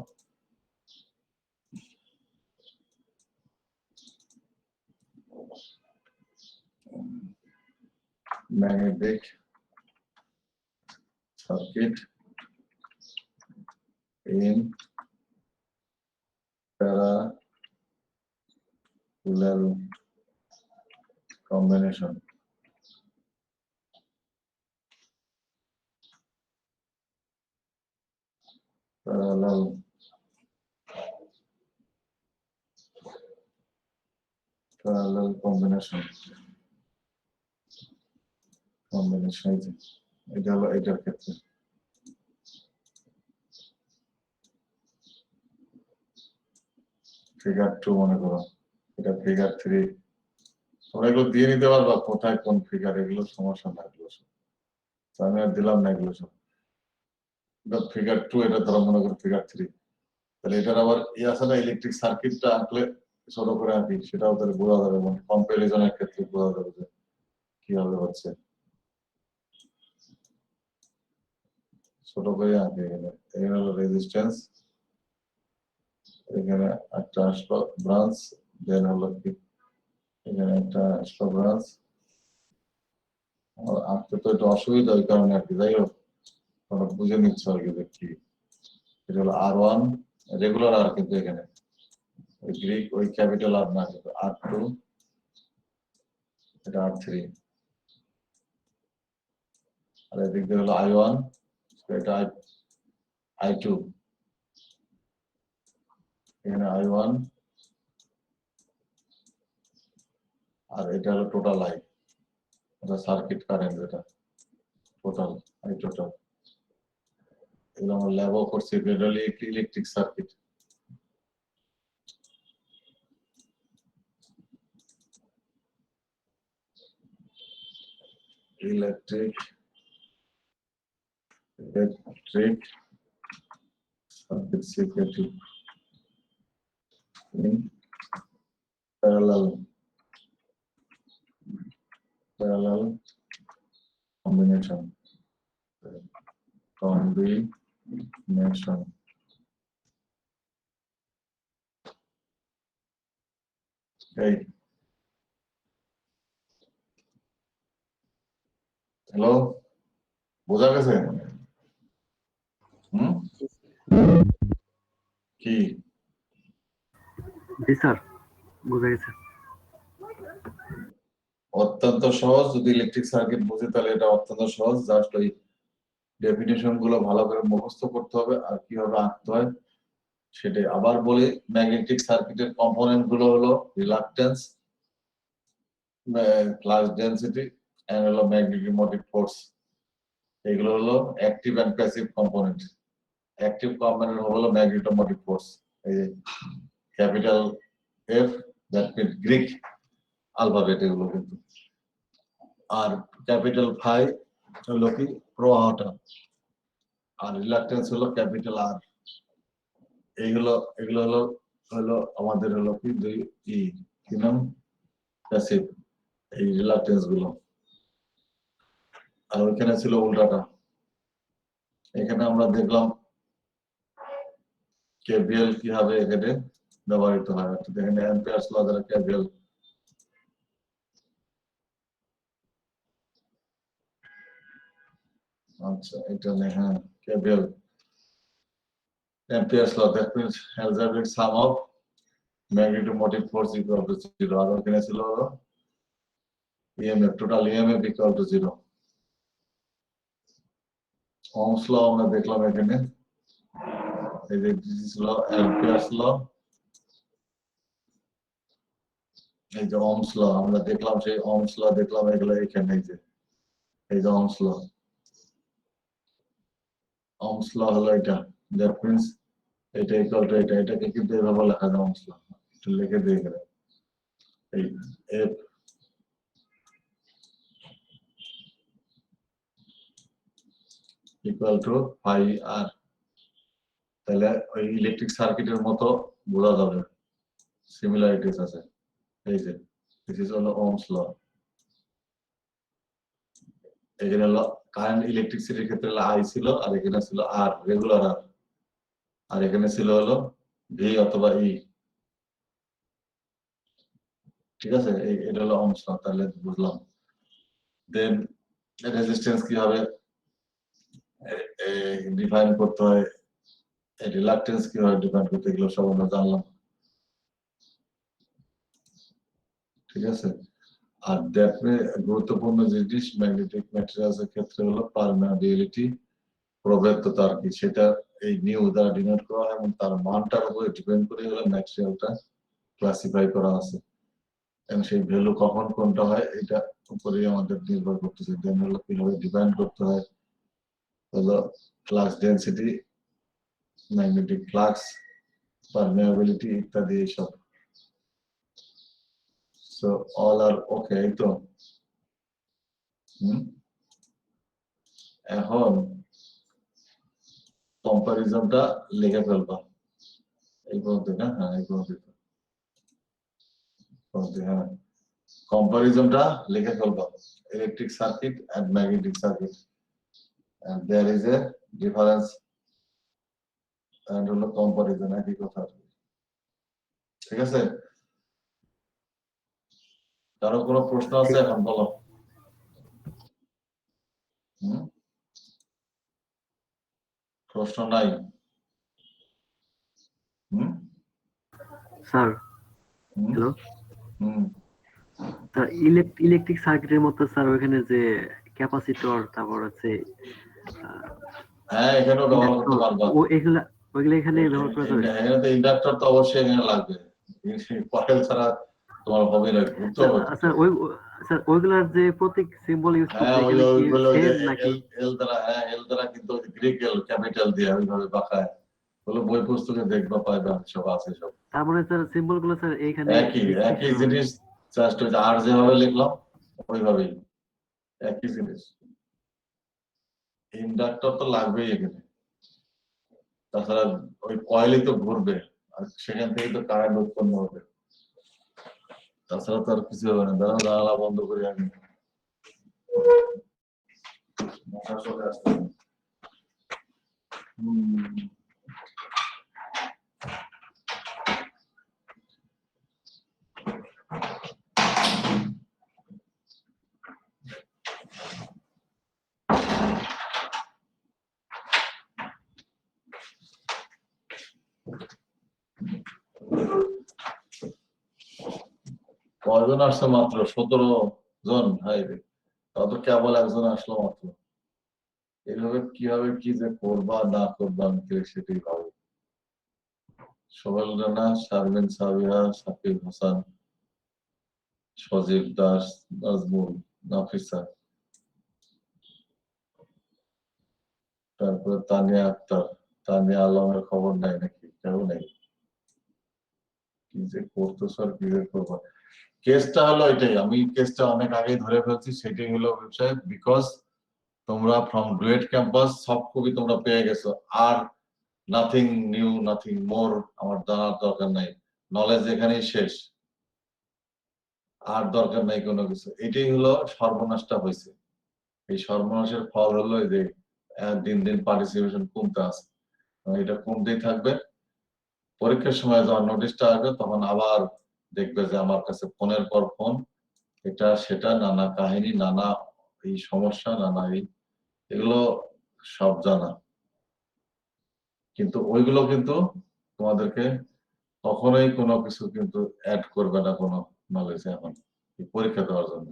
magnetic circuit in parallel combination. Parallel combination. এটা হলো এটার ক্ষেত্রে। ফিগার 2 মনে করো, এটা ফিগার 3, তোমরা এগুলো দিয়ে নিতে পারবা কোথায় কোন ফিগার, এগুলো সমস্যা না, এগুলো সব আমি আর দিলাম না এগুলো সব। এটা ফিগার 2, এটা ধরো মনে করো ফিগার 3, তাহলে এটার আবার আছে না ইলেকট্রিক সার্কিটটা আঁকলে ছোট করে আঁকি, সেটাও তাহলে বোঝা যাবে, মানে কম্পারিজনের ক্ষেত্রে বোঝা যাবে যে কিভাবে হচ্ছে। ছোট করে আঁকি, এখানে হলো রেজিস্ট্যান্স, এখানে একটা আসলো ব্রাঞ্চ, দেন হলো কি এখানে একটা আসলো ব্রাঞ্চ। আমার আঁকতে তো একটু অসুবিধা ওই কারণে আর কি, যাই হোক তোমরা বুঝে নিচ্ছ আর কি যে কি। এটা হলো R1 রেগুলার আর, কিন্তু এখানে ওই গ্রিক ওই ক্যাপিটাল আর না, কিন্তু R2, এটা R3, আর এদিক দিয়ে হলো I1, এটা I2, এখানে I1, আর এটা হলো টোটাল I, এটা সার্কিট কারেন্ট, এটা টোটাল I টোটাল। এগুলো আমরা ল্যাবও করছি, gradually electric circuit. Electric circuit sequencing in parallel combination. এই হ্যালো, বোঝা গেছে? কি জি স্যার, বুঝা গেছে। অত্যন্ত সহজ, যদি ইলেকট্রিক সার্কিট বুঝি তাহলে এটা অত্যন্ত সহজ, জাস্ট ওই ডেফিনিশন গুলো ভালো করে মুখস্থ করতে হবে, আর কিভাবে আঁকতে হয় সেটাই। আবার বলি, ম্যাগনেটিক সার্কিটের কম্পোনেন্ট গুলো হলো রিলাক্টেন্স, ফ্লাক্স ডেনসিটি, এন্ড হলো ম্যাগনেটিক মোটিভ ফোর্স। এগুলো হলো active and passive component. Active component হলো ম্যাগনেটোমোটিভ ফোর্স, এই যে capital F, that means Greek alphabet এগুলো কিন্তু, আর ক্যাপিটাল ফাই হলো কি প্রবাহটা, আর রিলাক্টেন্স হলো ক্যাপিটাল আর। এগুলো হলো হলো আমাদের হলো কি দুই কি নাম, প্যাসিভ, এই রিলাক্টেন্স গুলো। আর ওইখানে ছিল উল্টাটা। এখানে আমরা দেখলাম কেভিএল কিভাবে এখানে ব্যবহৃত হয়, অর্থাৎ এখানে অ্যাম্পিয়ারস ল দ্বারা কেভিএল, আচ্ছা এটা নেই, হ্যাঁ KVL Ampere's law, that means algebraic sum of magnetomotive force equal to 0, আর ওখানে ছিল EMF, total EMF equal to 0। Ohm's law আমরা দেখলাম এখানে, এই যে this is law, Ampere's law, এই যে Ohm's law, আমরা দেখলাম সেই Ohm's law দেখলাম এগুলো এখানে এই যে Ohm's law. Ohm's law হলো এটা, that means এটা ইকুয়াল টু এটাকে কিন্তু এভাবে লেখা যায় Ohm's law, একটু লিখে দিয়ে গেলে এই F equal to phi r, তাহলে ওই ইলেকট্রিক সার্কিটের মতো বোঝা যাবে, সিমিলারিটিস আছে। এই যে দিস ইজ হলো ওহমস ল, এখানে হলো কারেন্ট ইলেকট্রিসিটির ক্ষেত্রে আই ছিল, আর এখানে ছিল আর রেগুলার আর এখানে ছিল হলো ভি অথবা ই, ঠিক আছে। এটা হলো ওহমস ল, তাহলে বুঝলাম। দেন রেজিস্ট্যান্স কিভাবে ডিফাইন করতে হয়, রিলাক্টেন্স কিভাবে ডিফাইন করতে, এগুলো সব আমরা জানলাম, ঠিক আছে। আর দেখবে গুরুত্বপূর্ণ জিনিস ম্যাগনেটিক ম্যাটেরিয়ালস এর ক্ষেত্রে হলো পারমিয়াবিলিটি, প্রবেদ্যতা আর কি, সেটা এই নিউ দ্বারা ডিনোট করা হয় এবং তার মানটার উপরে ডিপেন্ড করে হলো ম্যাটেরিয়ালটা ক্লাসিফাই করা আছে, এবং সেই ভ্যালু কখন কোনটা হয় এটা উপরে আমাদের নির্ভর করতেছে। দেন হলো কিভাবে ডিফাইন করতে হয় হলো flux density, magnetic flux, permeability ইত্যাদি এইসব। সো অল আর ওকে, এই তো। এখন কম্পারিজনটা লিখে ফেলবা এই পদ্ধতি না, হ্যাঁ এই পদ্ধতি, হ্যাঁ কম্পারিজনটা লিখে ফেলবা, electric circuit and magnetic circuit, and there is a difference and হলো কম্পারিজন, একই কথা, ঠিক আছে। কারো কোনো প্রশ্ন আছে এখন বলো। প্রশ্ন নাই? স্যার হ্যালো স্যার, ইলেকট্রিক সার্কিটের মতো স্যার ওখানে যে ক্যাপাসিটর, তারপর আছে হ্যাঁ এখানেও ব্যবহার করতে পারবা, ওইগুলো এখানে ব্যবহার করা যাবে। এখানে তো ইন্ডাক্টর তো অবশ্যই এখানে লাগবে, কয়েল ছাড়া তোমার হবে না, ঘুরতে হবে। স্যার ওইগুলার যে প্রতীক সিম্বল ইউজ করতে হ্যাঁ এখানে কি ওইগুলো সেম নাকি? এল দ্বারা, হ্যাঁ এল দ্বারা কিন্তু গ্রিক এল ক্যাপিটাল দিয়ে ওইভাবে বাঁকায়, বলে বই পুস্তকে দেখবা পাইবা, সব আছে সব। তার মানে স্যার সিম্বল গুলো স্যার এইখানে একই জিনিস, জাস্ট ওই আর যেভাবে লিখলাম ওইভাবেই একই জিনিস। ইন্ডাক্টর তো লাগবেই এখানে, তাছাড়া ওই কয়েলই তো ঘুরবে আর সেখান থেকে তো কারেন্ট উৎপন্ন হবে, তাছাড়া তো আর কিছু হবে না। দাঁড়াও জানালা বন্ধ করে আমি মশা চলে আসছে। কয়জন আসছে মাত্র? 17 জন। হাই রে, তত কেবল একজন আসলো মাত্র। এইভাবে কিভাবে কি যে করবা না করবা আমি সেটাই ভাবো। সোহেল রানা, শারমিন সাবিহা, সাকিব হাসান, সজীব দাস, নাজমুল, নাফিসা, তারপরে তানিয়া আক্তার, তানিয়া আলমের খবর নাই নাকি? কেউ নেই। কি যে করতেছ আর কি যে করবা। কেসটা হলো এটাই, আমি কেসটা অনেক আগেই ধরে ফেলছি, সেটাই হলো বিষয়। বিকজ তোমরা from duet campus soft copy তোমরা পেয়ে গেছো, আর নাথিং নিউ, নাথিং মোর আমার জানার দরকার নাই, নলেজ এখানেই শেষ, আর দরকার নাই কোনো কিছু। এটাই হলো সর্বনাশটা হয়েছে। এই সর্বনাশের ফল হলো এই যে দিন দিন পার্টিসিপেশন কমতে আছে, এটা কমতেই থাকবে। পরীক্ষার সময় যখন নোটিশটা আসবে তখন আবার দেখবে যে আমার কাছে ফোনের পর ফোন, এটা সেটা, নানা কাহিনী, নানা এই সমস্যা, নানা এগুলো সব জানা, কিন্তু ওইগুলো কিন্তু তোমাদেরকে কখনোই কোনো কিছু কিন্তু অ্যাড করবে না কোনো নলেজে এখন পরীক্ষা দেওয়ার জন্য।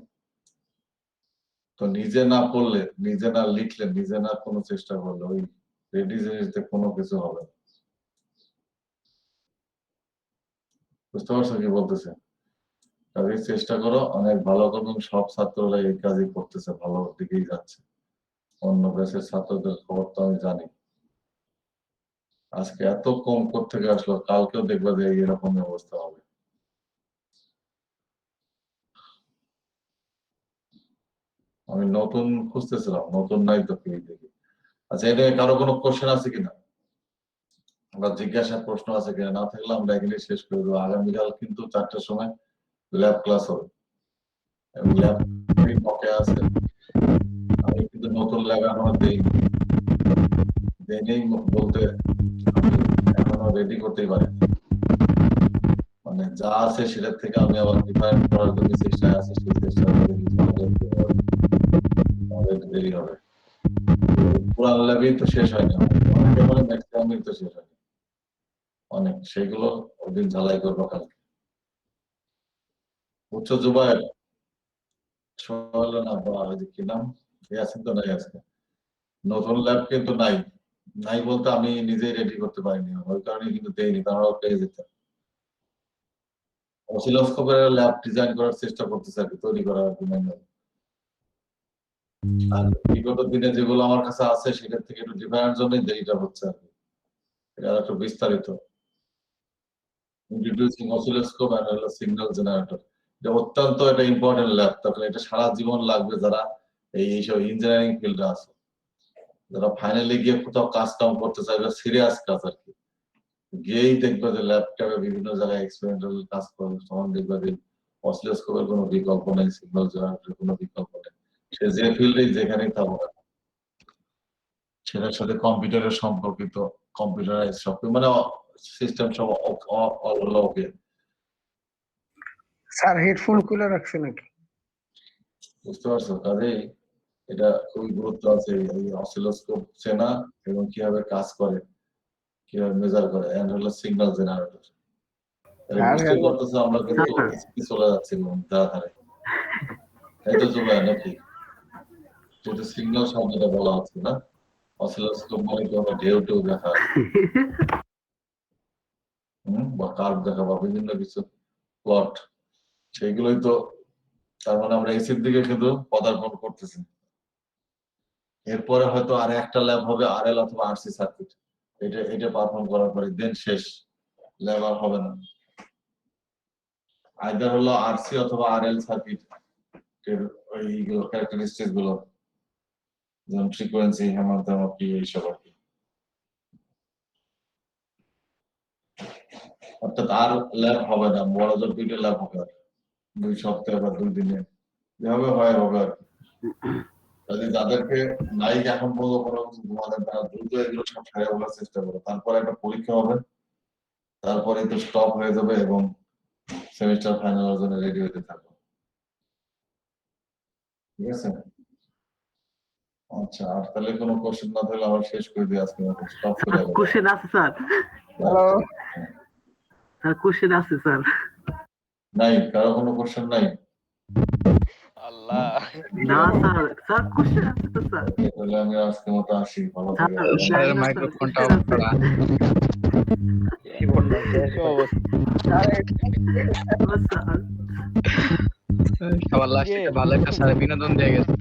তো নিজে না পড়লে, নিজে না লিখলে, নিজে না কোনো চেষ্টা করলে ওই রেডি জিনিসতে কোনো কিছু হবে না। বুঝতে পারছো কি বলতেছে? কাজে চেষ্টা করো, অনেক ভালো করো, এবং সব ছাত্ররা এই কাজই করতেছে, ভালো দিকেই যাচ্ছে। অন্য ব্যাচের ছাত্রদের খবর তো আমি জানি। আজকে এত কম কোত্থেকে আসলো, কালকেও দেখবা যে এরকমই অবস্থা হবে। আমি নতুন খুঁজতেছিলাম, নতুন নাই তো পেয়ে দেখি। আচ্ছা, এটা কারো কোনো কোশ্চেন আছে কিনা বা জিজ্ঞাসার প্রশ্ন আছে কিনা? না থাকলে আমরা এখানে শেষ করে দেবো। আগামীকাল কিন্তু 4টার সময় ল্যাব ক্লাস হবে এবং ল্যাব পকে আছে। আমি কিন্তু নতুন ল্যাব এখনো দেইনি বলতে আমি এখনো রেডি করতেই পারি। মানে যা আছে সেটার থেকে আমি আবার ডিফারেন্ট করার জন্য চেষ্টায় আছি, সেই চেষ্টা দেরি হবে। পুরান ল্যাবই তো শেষ হয়নি, অনেকে বলে ম্যাক্সিমামই তো শেষ হয়নি, অনেক সেগুলো ওদিন ঝালাই করবো কালকে। উচ্চ জুবাইর হলো না, বা ওই যে কি নাম, আছেন তো নাই আজকে। নতুন ল্যাব কিন্তু নাই, নাই বলতে আমি নিজেই রেডি করতে পারিনি, ওই কারণে কিন্তু দেইনি, তারা পেয়ে যেত। অসিলোস্কোপের ল্যাব ডিজাইন করার চেষ্টা করতেছে আর কি, তৈরি করার জন্য। আর বিগত দিনে যেগুলো আমার কাছে আছে সেটার থেকে একটু ডিফারেন্ট জন্যই দেরিটা হচ্ছে আর কি। এটা একটু বিস্তারিত ইন্ট্রোডিউসিং অসিলোস্কোপ এন্ড হলো সিগন্যাল জেনারেটর। এটা অত্যন্ত একটা ইম্পর্টেন্ট ল্যাব, তখন এটা সারা জীবন লাগবে যারা এইসব ইঞ্জিনিয়ারিং ফিল্ডে আছে, যারা ফাইনালি গিয়ে কোথাও কাজ কাম করতে চাইবে, সিরিয়াস কাজ আর কি, গিয়েই দেখবে যে ল্যাপটপে বিভিন্ন জায়গায় এক্সপেরিমেন্টাল কাজ করে, তখন দেখবে যে অসিলোস্কোপের কোনো বিকল্প নেই, সিগন্যাল জেনারেটরের কোনো বিকল্প নেই। সে যে ফিল্ডে যেখানেই থাকুক, সেটার সাথে কম্পিউটারের সম্পর্কিত, কম্পিউটারাইজ সব মানে সিস্টেম সব ওকে। স্যার হেডফোন খুলে রাখছে নাকি? বুঝতে পারছো? কাজেই এটা খুবই গুরুত্ব আছে এই অসিলোস্কোপ চেনা এবং কিভাবে কাজ করে, কিভাবে মেজার করে, এন্ড হলো সিগন্যাল জেনারেটর। বুঝতে পারতেছো আমরা কিন্তু চলে যাচ্ছি তাড়াতাড়ি, তাই তো জুবাই নাকি? যেটা সিগন্যাল শব্দটা বলা হচ্ছে না, অসিলোস্কোপ মানে কি আমরা ঢেউ টেউ দেখা বা কার্ভ দেখা বা বিভিন্ন কিছু প্লট, সেইগুলোই তো। তার মানে আমরা এসির দিকে কিন্তু পদার্পণ করতেছি। এরপরে হয়তো আর একটা ল্যাব হবে আরএল অথবা আরসি সার্কিট, এটা পারফর্ম করার পরে দেন শেষ, ল্যাব আর হবে না। আইদার হলো আরসি অথবা আরএল সার্কিট এর ওইগুলো ক্যারেক্টারিস্টিক্স গুলো, যেমন ফ্রিকোয়েন্সি, হেমান্তমাপি, এইসব আর কি। অর্থাৎ আর ল্যাব হবে না, বড় জোর 2টা ল্যাব হবে, 2 সপ্তাহে বা 2 দিনে, যেভাবে হয় হবে আর কি। যদি যাদেরকে নাই এখন পর্যন্ত কোনো কিছু ঘুমাতে, তারা দ্রুত এগুলো সব সারিয়ে বলার চেষ্টা করো, তারপরে একটা পরীক্ষা হবে, তারপরে তো স্টপ হয়ে যাবে এবং সেমিস্টার ফাইনালের জন্য রেডি হতে থাকো, ঠিক আছে? আচ্ছা, আর তাহলে কোনো কোশ্চেন না থাকলে আবার শেষ করে দিই আজকে, স্টপ করে দেবো। কোশ্চেন আছে স্যার, হ্যালো স্যার কোশ্চেন আছে স্যার। নাই কারো কোনো কোশ্চেন নাই? আল্লাহ না স্যার, স্যার কোশ্চেন আছে তো স্যার। Okay, তাহলে আমি আজকে মতো আসি, ভালো স্যার থাকবেন। স্যারের মাইক্রোফোনটা অফ করা। কি অবস্থা? স্যার সবার লাস্টে ভালো একটা স্যার বিনোদন দিয়ে গেছে।